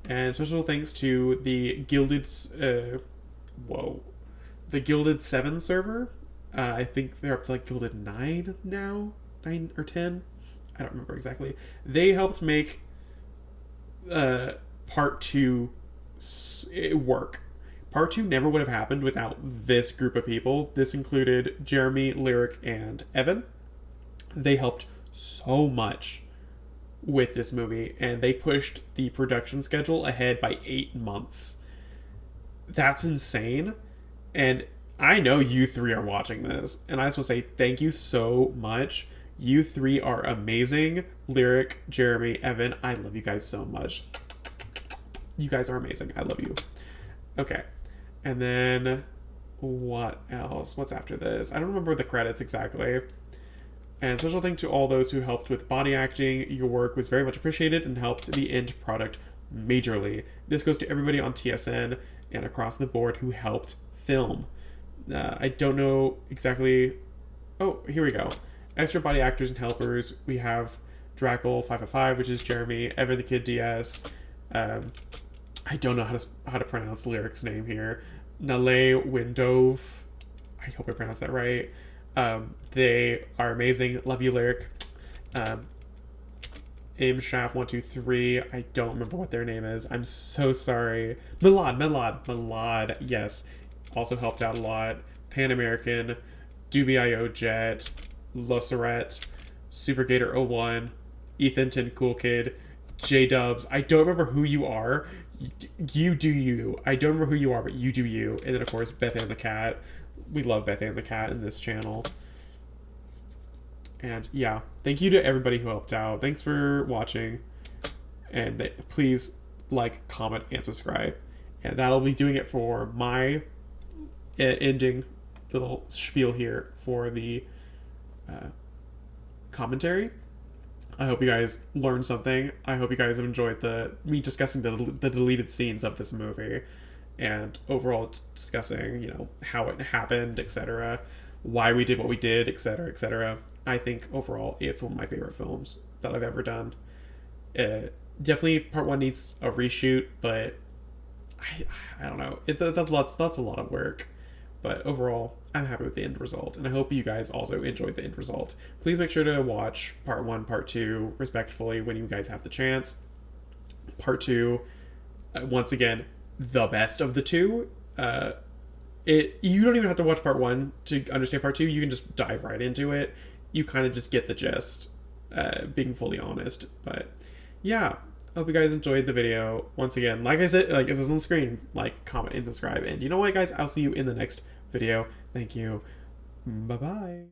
And special thanks to the Gilded, the Gilded 7 server. I think they're up to like Gilded 9 now, 9 or 10. I don't remember exactly. They helped make part 2 work. Part 2 never would have happened without this group of people. This included Jeremy, Lyric, and Evan. They helped so much with this movie, and they pushed the production schedule ahead by 8 months. That's insane. And I know you 3 are watching this, and I just want to say thank you so much. You 3 are amazing. Lyric, Jeremy, Evan, I love you guys so much. You guys are amazing. I love you. Okay. And then what else? What's after this? I don't remember the credits exactly. And special thanks to all those who helped with body acting. Your work was very much appreciated and helped the end product majorly. This goes to everybody on TSN and across the board who helped film. I don't know exactly... Oh, here we go. Extra body actors and helpers. We have Drackle 555, which is Jeremy, Ever the Kid DS. I don't know how to pronounce Lyric's name here. Nale Windove. I hope I pronounced that right. They are amazing. Love you, Lyric. Imshaft123. I don't remember what their name is. I'm so sorry. Milad. Yes. Also helped out a lot. Pan American. Dubio Jet. Loseret. Super Gator 01. Ethan Tin Cool Kid. J-Dubs. I don't remember who you are. You do you. I don't remember who you are, but you do you. And then, of course, Beth Ann the Cat. We love Beth Ann the Cat in this channel. And, yeah. Thank you to everybody who helped out. Thanks for watching. And please like, comment, and subscribe. And that'll be doing it for my ending little spiel here for the commentary. I hope you guys learned something. I hope you guys have enjoyed me discussing the deleted scenes of this movie, and overall discussing, you know, how it happened, etc., why we did what we did, etc., etc. I think overall it's one of my favorite films that I've ever done. Definitely part 1 needs a reshoot, but I don't know. That's a lot of work. But overall, I'm happy with the end result, and I hope you guys also enjoyed the end result. Please make sure to watch part 1, part 2, respectively, when you guys have the chance. Part 2, once again, the best of the two. You don't even have to watch part 1 to understand part 2. You can just dive right into it. You kind of just get the gist, being fully honest. But yeah, hope you guys enjoyed the video. Once again, like I said, like it says on the screen, like, comment, and subscribe. And you know what, guys? I'll see you in the next video. Thank you. Bye-bye.